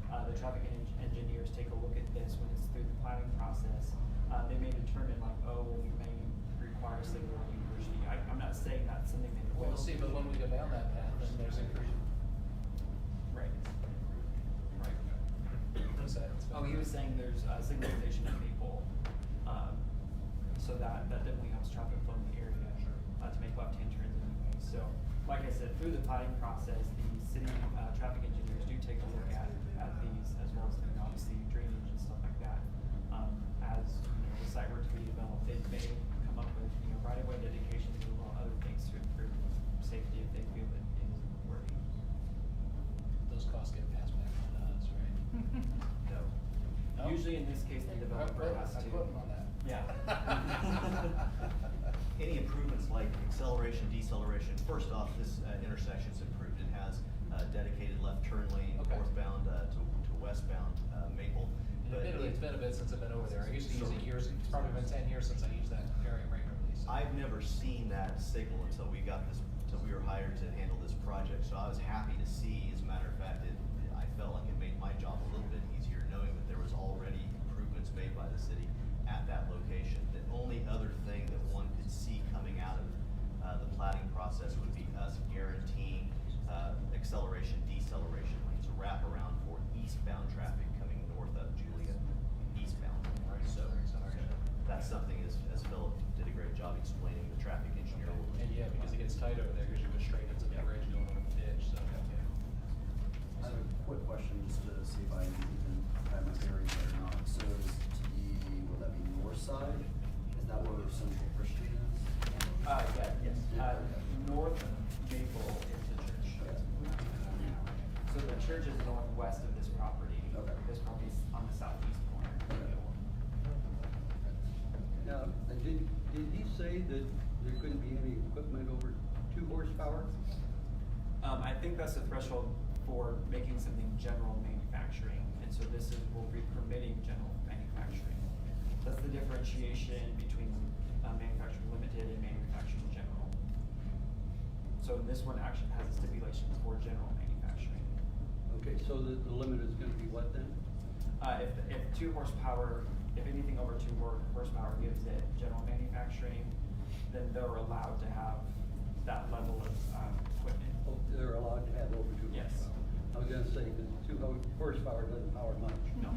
the traffic engineers take a look at this when it's through the planning process, they may determine like, oh, well, we may require signal university. I'm not saying that's something they will. We'll see, but when we go down that path, then there's increase. Right. Right. What's that? Oh, he was saying there's signalization at Maple, so that definitely helps traffic flow in the area, to make left-hand turns anyway. So, like I said, through the planning process, the city traffic engineers do take a look at these, as well as obviously drainage and stuff like that. As the site were to be developed, they may come up with right-of-way dedications and other things to improve safety if they feel it is worthy. Those costs get passed back on us, right? No. No? Usually in this case, the developer has to. I'm quoting on that. Yeah. Any improvements like acceleration, deceleration, first off, this intersection's improved. It has a dedicated left turn lane, northbound to westbound Maple. But Admittedly, it's been a bit since I've been over there. I used to use it years, it's probably been 10 years since I used that area regularly. So. I've never seen that signal until we were hired to handle this project. So I was happy to see, as a matter of fact, I felt like it made my job a little bit easier knowing that there was already improvements made by the city at that location. The only other thing that one could see coming out of the platting process would be us guaranteeing acceleration, deceleration lanes, a wraparound for eastbound traffic coming north of Julia, eastbound. Right. So that's something, as Philip did a great job explaining, the traffic engineer will. And yeah, because it gets tight over there, because you go straight into the bridge going over the ditch, so. I have a quick question just to see if I even have my bearings right or not. So will that be north side church is northwest of this property. Okay. This property is on the southeast corner. Now, did he say that there couldn't be any equipment over 2 horsepower? I think that's the threshold for making something general manufacturing, and so this will be permitting general manufacturing. That's the differentiation between manufacturing limited and manufacturing general. So this one actually has stipulations for general manufacturing. Okay, so the limit is gonna be what then? If 2 horsepower, if anything over 2 horsepower gives it general manufacturing, then they're allowed to have that level of equipment. Oh, they're allowed to have over 2 Yes. horsepower? I was gonna say, because 2 horsepower doesn't power much. No.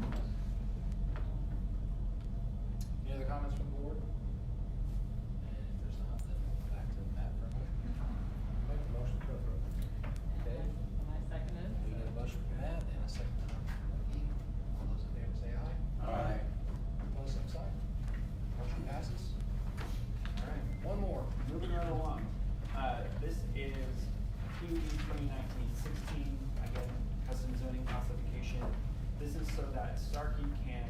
Any other comments from the board? And if there's not, then we'll go back to Matt for a moment. Make the motion to approve. Okay. And I seconded. We got a motion from Matt and a second from Becky. All those in favor say aye. Aye. Opposed, same sign. Motion passes. All right. One more. Moving right along. This is PUD 2019-16, again, custom zoning classification. This is so that Starkey can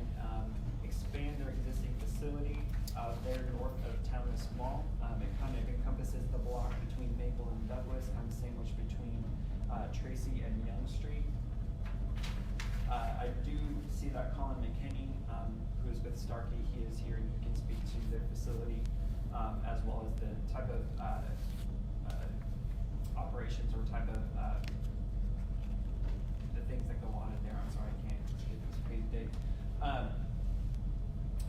expand their existing facility there north of Townless Mall. It kind of encompasses the block between Maple and Douglas, kind of sandwiched between Tracy and Young Street. I do see that Colin McKinney, who is with Starkey, he is here and he can speak to their facility as well as the type of operations or type of the things that go on in there. I'm sorry, I can't get this page date.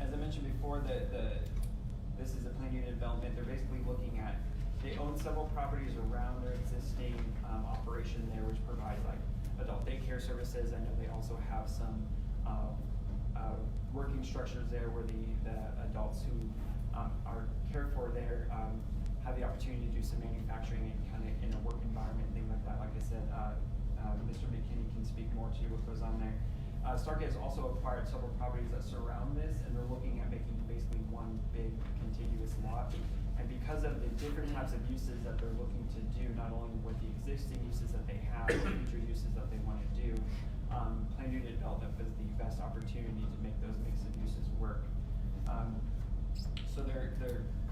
As I mentioned before, this is a planned unit development. They're basically looking at, they own several properties around their existing operation there, which provides like adult daycare services. I know they also have some working structures there where the adults who are cared for there have the opportunity to do some manufacturing and kind of in a work environment, things like that. Like I said, Mr. McKinney can speak more to what goes on there. Starkey has also acquired several properties that surround this, and they're looking at making basically one big contiguous lot. And because of the different types of uses that they're looking to do, not only with the existing uses that they have, but future uses that they want to do, planned unit development was the best opportunity to make those mix of uses work. So their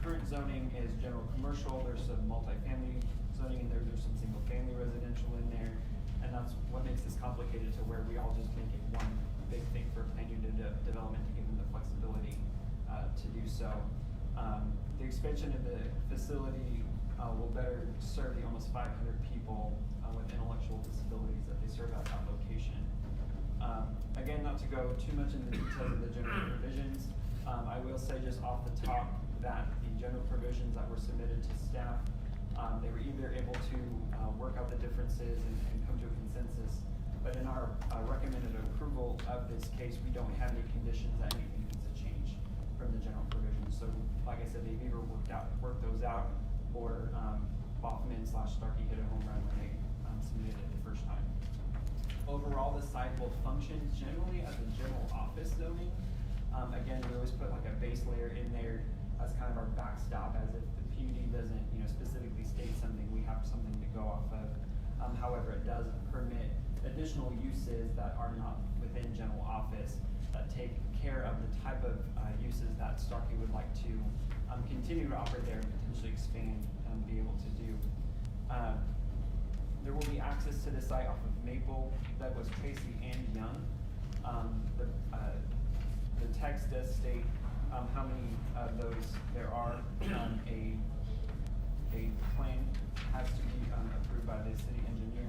current zoning is general commercial. There's some multifamily zoning in there. There's some single family residential in there. And that's what makes this complicated to where we all just make it one big thing for planned unit development to give them the flexibility to do so. The expansion of the facility will better serve the almost 500 people with intellectual disabilities that they serve at that location. Again, not to go too much into the details of the general provisions, I will say just off the top that the general provisions that were submitted to staff, they were either able to work out the differences and come to a consensus, but in our recommended approval of this case, we don't have any conditions that anything needs to change from the general provisions. So like I said, they've either worked those out, or Baughman/Starkey hit a home run when they submitted it the first time. Overall, the site will function generally as a general office zoning. Again, we always put like a base layer in there as kind of our backstop, as if the PUD doesn't, specifically state something, we have something to go off of. However, it does permit additional uses that are not within general office that take care of the type of uses that Starkey would like to continue to operate there and potentially expand and be able to do. There will be access to the site off of Maple, Douglas, Tracy, and Young. The text does state how many of those there are. A plan has to be approved by the city engineer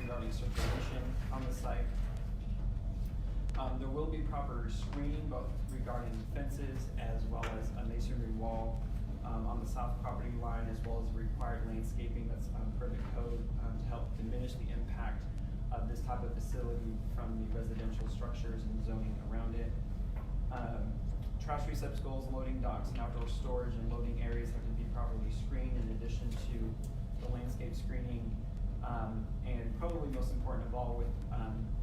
regarding circulation on the site. There will be proper screening, both regarding fences as well as a masonry wall on the south property line, as well as required landscaping that's per the code to help diminish the impact of this type of facility from the residential structures and zoning around it. Trash receptacles, loading docks, and outdoor storage and loading areas have to be properly screened in addition to the landscape screening. And probably most important of all,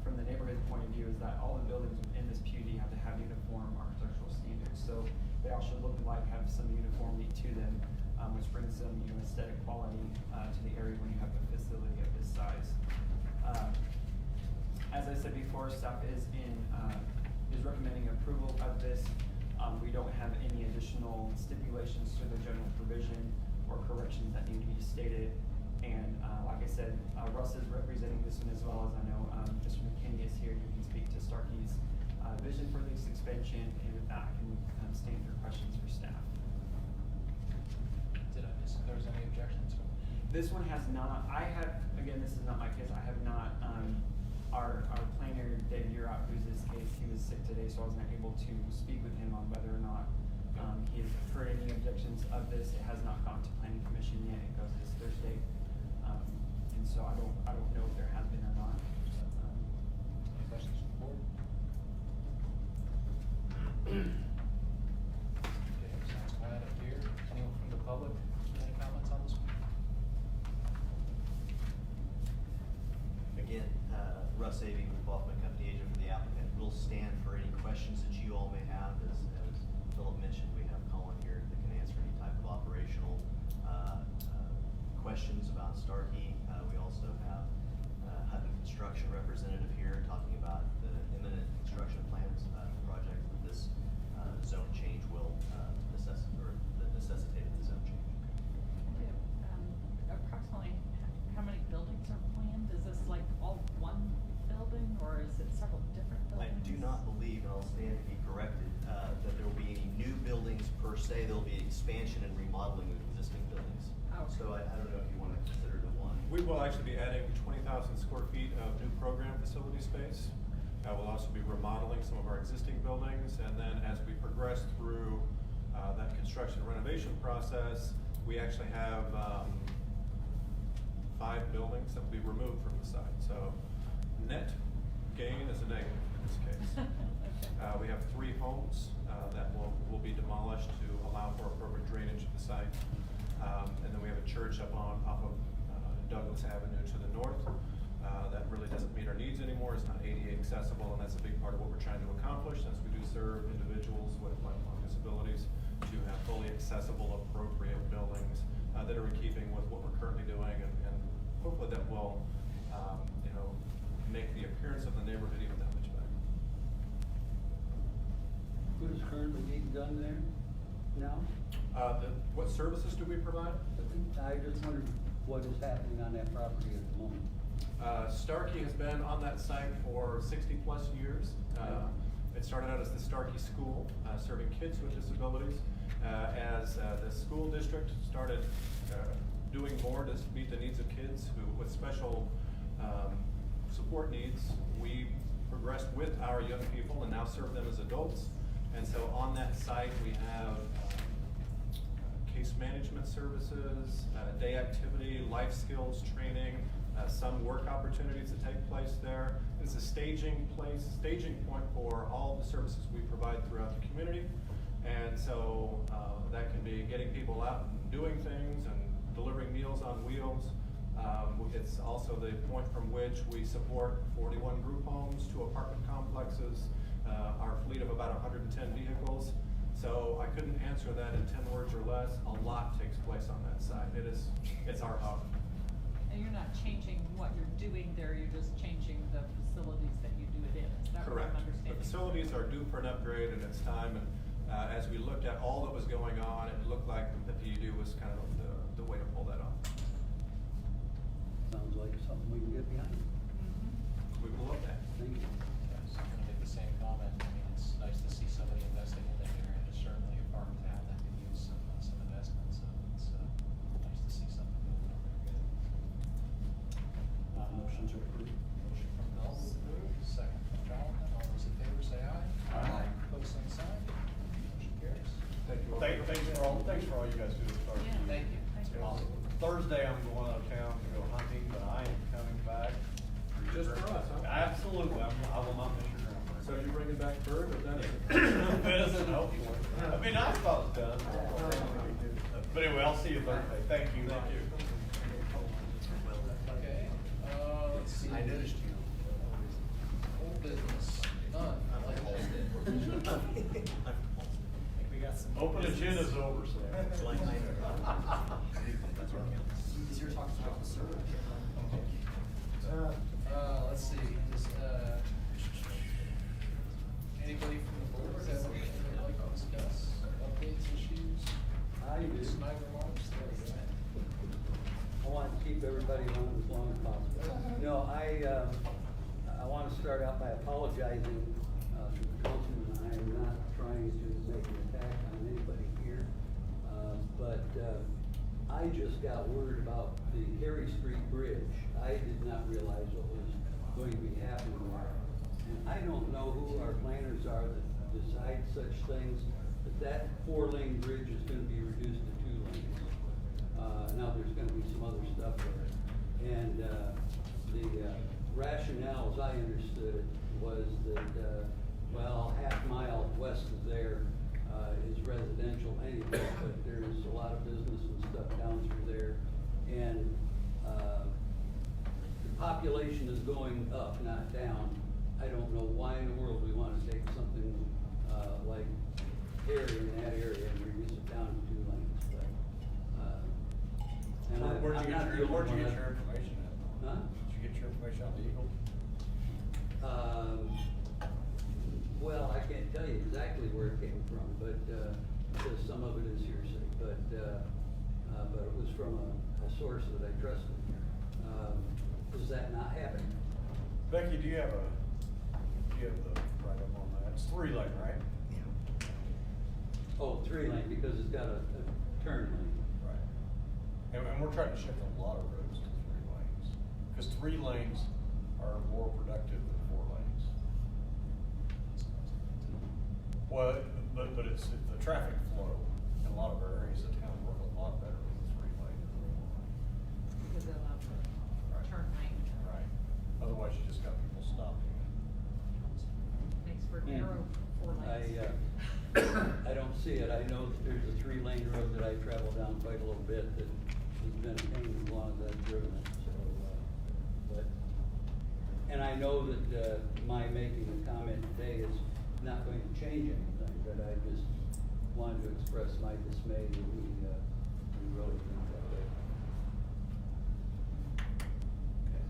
from the neighborhood point of view, is that all the buildings in this PUD have to have uniform architectural standards. So they all should look alike, have some uniformity to them, which brings some aesthetic quality to the area when you have a facility of this size. before, staff is recommending approval of this. We don't have any additional stipulations to the general provision or corrections that need to be stated. And like I said, Russ is representing this one as well as I know Mr. McKinney is here. You can speak to Starkey's vision for this expansion, and with that, I can stand for questions for staff. Did I miss if there was any objections? This one has not, again, this is not my case, I have not, our planner, Dave Urot, who's this case, he was sick today, so I was not able to speak with him on whether or not he has heard any objections of this. It has not gone to planning commission yet, it goes this Thursday. And so I don't know if there has been or not. Any questions from the board? Okay, sounds quiet up here. Anyone from the public, any comments on this one? Again, Russ Avey with Baughman Company, agent for the applicant, will stand for any questions that you all may have. As Philip mentioned, we have Colin here that can answer any type of operational questions about Starkey. We also have Hutton Construction representative here talking about the imminent construction plans for the project. This zone change will necessitated the zone change. Approximately how many buildings are planned? Is this like all one building, or is it several different buildings? I do not believe, and I'll stand to be corrected, that there will be any new buildings per se. There will be expansion and remodeling of existing buildings. Oh. So I don't know if you want to consider it one. We will actually be adding 20,000 square feet of new program facility space. We'll also be remodeling some of our existing buildings, and then as we progress through that construction renovation process, we actually have 5 buildings that will be removed from the site. So net gain is a negative in this case. We have 3 homes that will be demolished to allow for appropriate drainage of the site. And then we have a church off of Douglas Avenue to the north. That really doesn't meet our needs anymore. It's not ADA accessible, and that's a big part of what we're trying to accomplish, since we do serve individuals with lifelong disabilities, to have fully accessible, appropriate buildings that are in keeping with what we're currently doing, and hopefully that will make the appearance of the neighborhood even that much better. What is currently being done there now? What services do we provide? I just wondered what is happening on that property at the moment. Starkey has been on that site for 60+ years. It started out as the Starkey School, serving kids with disabilities. As the school district started doing more to meet the needs of kids with special support needs, we progressed with our young people and now serve them as adults. And so on that site we have case management services, day activity, life skills training, some work opportunities that take place there. It's a staging point for all the services we provide throughout the community. And so that can be getting people out and doing things and delivering meals on wheels. It's also the point from which we support 41 group homes, 2 apartment complexes, our fleet of about 110 vehicles. So I couldn't answer that in 10 words or less. A lot takes place on that site. It's our hub. And you're not changing what you're doing there, you're just changing the facilities that you do it in. Is that what Correct. I'm understanding? The facilities are due for an upgrade, and it's time. And as we looked at all that was going on, it looked like the PUD was kind of the way to pull that off. Sounds like something we can get behind. We will look at. Thank you. So I'm gonna make the same comment. I mean, it's nice to see somebody investing in that area, and it's certainly a farm town that could use some investment, so it's nice to see something moving over there. Good. Motion to approve. Motion from Bill, second from Jonathan. All those in favor say aye. Aye. Pose same sign. Motion carries. Thanks for all you guys do. Yeah. Thank you. Thank you. Awesome. Thursday, I'm going out of town to go hunting, but I am coming back. Just for us, huh? Absolutely. I will not miss your grandma. So you're bringing back bird or venison? Venison, hopefully. I mean, I thought it was done. But anyway, I'll see you Thursday. Thank you. Thank you. Okay, let's see. I noticed you. Old business, none. I like that. We got some. Open agenda's over, Sam. You're talking about the server. Let's see, this, start out by apologizing to the councilman. I am not trying to make an attack on anybody here, but I just got word about the Cary Street Bridge. I did not realize what was going to be happening there. And I don't know who our planners are that decide such things, but that 4-lane bridge is gonna be reduced to 2 lanes. Now there's gonna be some other stuff there. And the rationale, as I understood it, was that, well, half mile west of there is residential anyway, but there's a lot of business and stuff down through there. And the population is going up, not down. I don't know why in the world we want to take something like area in that area and reduce it down to 2 lanes, but, and Where'd you I'm not get the your, where'd only you one get your information at? Huh? Did you get your information out of the Eagle? Well, I can't tell you exactly where it came from, but, because some of it is hearsay, but it was from a source that I trusted. Does that not happen? Becky, do you have the write-up on that? It's 3-lane, right? Oh, 3-lane, because it's got a turn lane. Right. And we're trying to shift a lot of roads to 3 lanes, because 3 lanes are more productive than 4 lanes. Well, but it's the traffic flow in a lot of our areas of town work a lot better with 3 lane than 4 lane. Because they allow for turn lane. Right. Otherwise, you just got people stopping. Makes for narrow 4 lanes. I don't see it. I know that there's a 3-lane road that I travel down quite a little bit that has been a pain as long as I've driven it, so, and I know that, my making a comment today is not going to change anything, but I just wanted to express my dismay that we really think that way. Okay.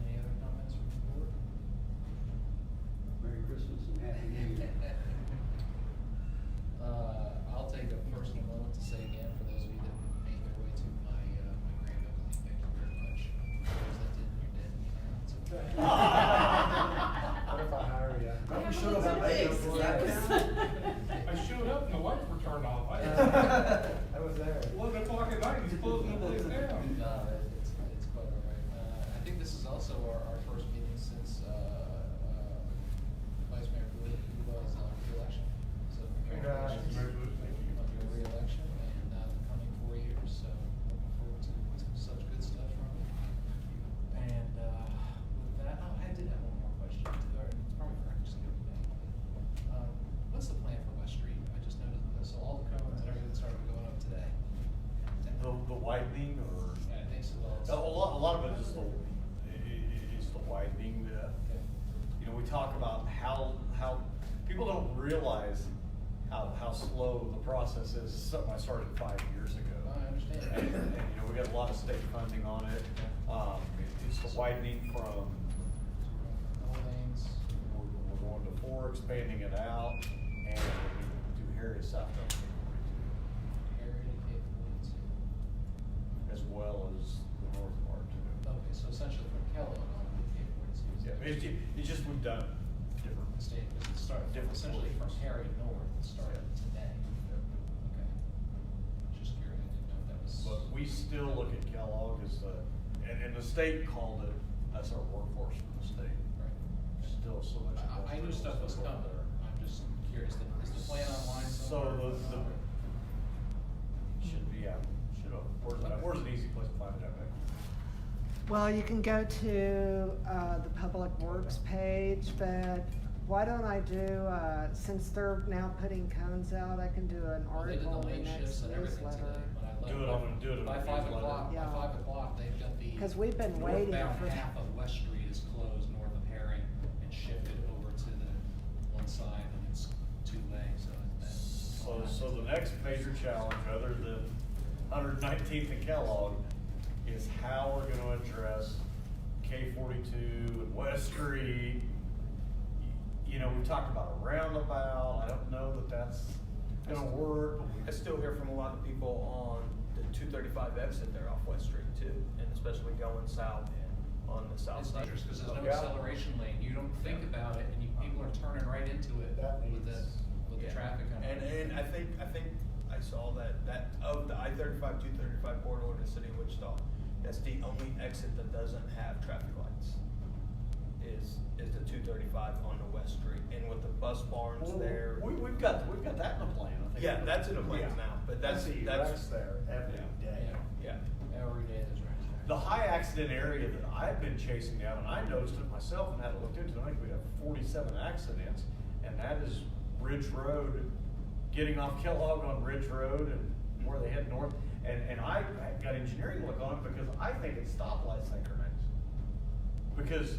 Any other comments from the board? Merry Christmas and Happy New Year. I'll take a personal moment to say again, for those of you that made their way to my grand opening, thank you very much. For those that didn't, you're dead. It's okay. What if I hire you? You showed up late. I showed up and the lights were turned off. I was there. 11 o'clock at night, he's closing the place down. No, it's quite all right. I think this is also our first meeting since Vice Mayor Boyd, who was on re-election. So congratulations on your re-election and the coming 4 years. So looking forward to such good stuff from you. And with that, oh, I did have one more question. Or it's probably for just give it to me. What's the plan for West Street? I just noticed this. So all the cones and everything started going up today. The widening, or? Yeah, I think so. A lot of it is the widening. You know, we talk about how people don't realize how slow the process is. It's something I started 5 years ago. I understand. And, you know, we got a lot of state funding on it. It's the widening from, lanes. we're going to 4, expanding it out, and we do Harriet South as well as the north part too. Okay, so essentially from Kellogg on to Cape Wood. Yeah, it's just we've done different. State, because it started Different essentially from portions. Harriet North, it started today. Okay. Just curious, I didn't know if that was. But we still look at Kellogg as and the state called it, that's our workforce for the state. Right. Still so much. I knew stuff was coming, I'm just curious, is the plan online So somewhere? should be out, where's an easy place to find it out there? Well, you can go to the Public Works page, but why don't I do, since they're now putting cones out, I can do an Well, they did the article in lane the next shifts and everything newsletter. today, but I Do it on the by 5 newsletter. o'clock, Yeah. by 5 o'clock, they've got the. 'Cause we've been waiting northbound for- half of West Street is closed north of Herring and shifted over to the one side and it's 2 lanes, So the next major challenge, other than 119th and Kellogg, is how we're gonna address K-42 and West Street. You know, we talked about a roundabout, I don't know that that's gonna work. I still hear from a lot of people on the 235 exit there off West Street too, and especially going south. on the south It's side. dangerous because there's no Yeah. acceleration lane. You don't think about it, and people are turning right into it That with the Yeah. traffic on it. And I think I saw that of the I-35, 235 corridor in the city of Wichita, that's the only exit that doesn't have traffic lights. Is the 235 on the West Street, and with the bus barns there. We've got that in the plan, I think. Yeah, that's in the plans Yeah. now, but I see that's. wrecks there every day. Yeah. Every day there's wrecks there. The high accident area that I've been chasing down, and I noticed it myself and had it looked into, I think we have 47 accidents, and that is Ridge Road, getting off Kellogg on Ridge Road and where they head north. And I got engineering look on it because I think it's stoplight synchronized. Because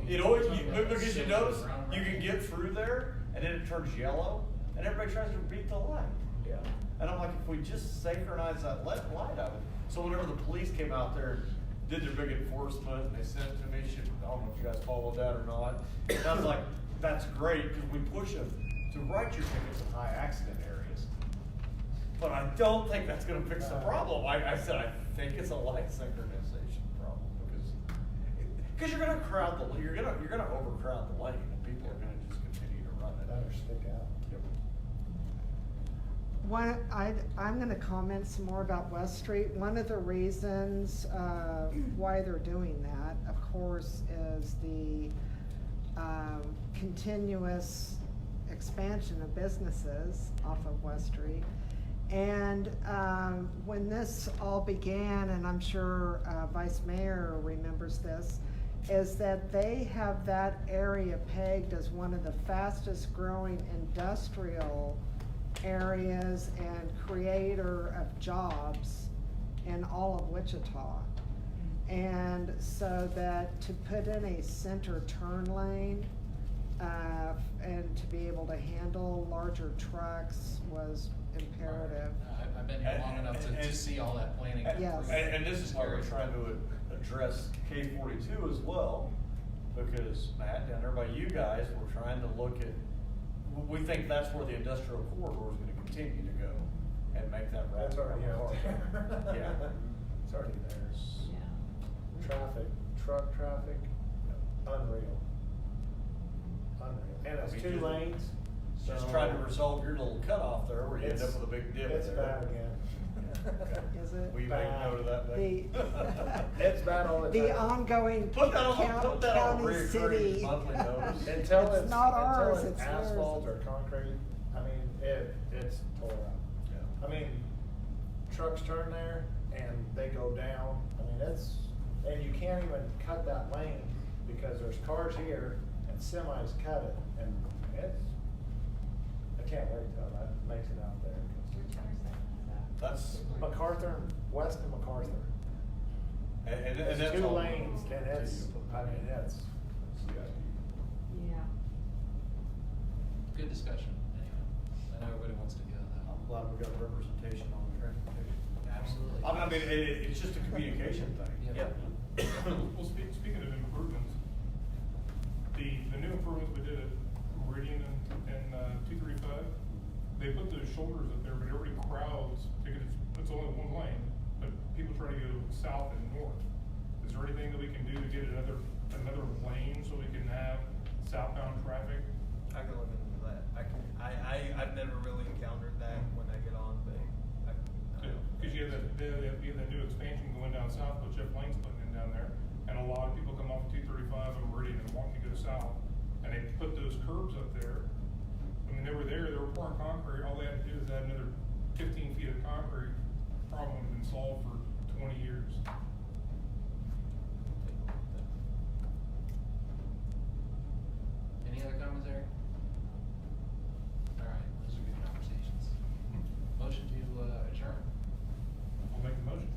you're it always, talking about because you silver notice, brown you road. can get through there and then it turns yellow and everybody tries to beat the light. Yeah. And I'm like, if we just synchronize that light out. So whenever the police came out there, did their big enforcement, and they sent it to me, I don't know if you guys followed that or not. And I was like, that's great, because we push them to write your tickets in high accident areas. But I don't think that's gonna fix the problem. I said, I think it's a light synchronization problem, because you're gonna crowd you're gonna overcrowd the lane, and people are gonna just continue to run it. Better stick out. Yep. I'm gonna comment some more about West Street. One of the reasons, why they're doing that, of course, is the, continuous expansion of businesses off of West Street. And, when this all began, and I'm sure, Vice Mayor remembers this, is that they have that area pegged as one of the fastest growing industrial areas and creator of jobs in all of Wichita. And so that to put in a center turn lane, and to be able to handle larger trucks was imperative. I've been here long enough to see all that planning. Yes. And this is why we're trying to address K-42 as well, because Matt, and everybody, you guys, we're trying to look at, we think that's where the industrial corridor is gonna continue to go, and make that route. That's already out there. Yeah. It's already there. Traffic, truck traffic, unreal. And it's I mean, two just- lanes. Just so- trying to resolve your little cutoff there, where you end up with a big dip there. It's bad again. Is it? Will you make a note of that, Nick? It's bad all the time. The ongoing Put that on county reoccurring city. monthly notice. Until It's not ours, until it's asphalt theirs. or concrete, I mean, it's tore up. Yeah. I mean, trucks turn there and they go down, I mean, and you can't even cut that lane because there's cars here and semis cut it, and I can't wait till that makes it out there. That's. MacArthur, west of MacArthur. And It's that's two all- lanes, and it's, I mean, it's. Yeah. Good discussion, anyway. I know everybody wants to go though. I'm glad we got representation on the transportation. Absolutely. I mean, it's just a communication thing. Yeah. Well, speaking of improvements, the new improvements we did at Meridian and 235, they put those shoulders up there, but everybody crowds, because it's only one lane, but people try to go south and north. Is there anything that we can do to get another lane so we can have southbound traffic? I can look into that. I've never really encountered that when I get on, but Because you have that new expansion going down south, but Jeff Lane's putting in down there, and a lot of people come off of 235 and Meridian and want to go south, and they put those curbs up there. I mean, they were pouring concrete, all they had to do is add another 15 feet of concrete, problem would have been solved for 20 years. Any other comments, Eric? All right, those are good conversations. Motion to adjourn? I'll make the motion.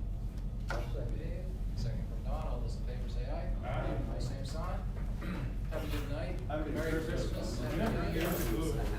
Dave, second from Don, all those in favor say aye. Aye. Same sign. Have a good night. Have a good Merry Christmas. Christmas. Yeah.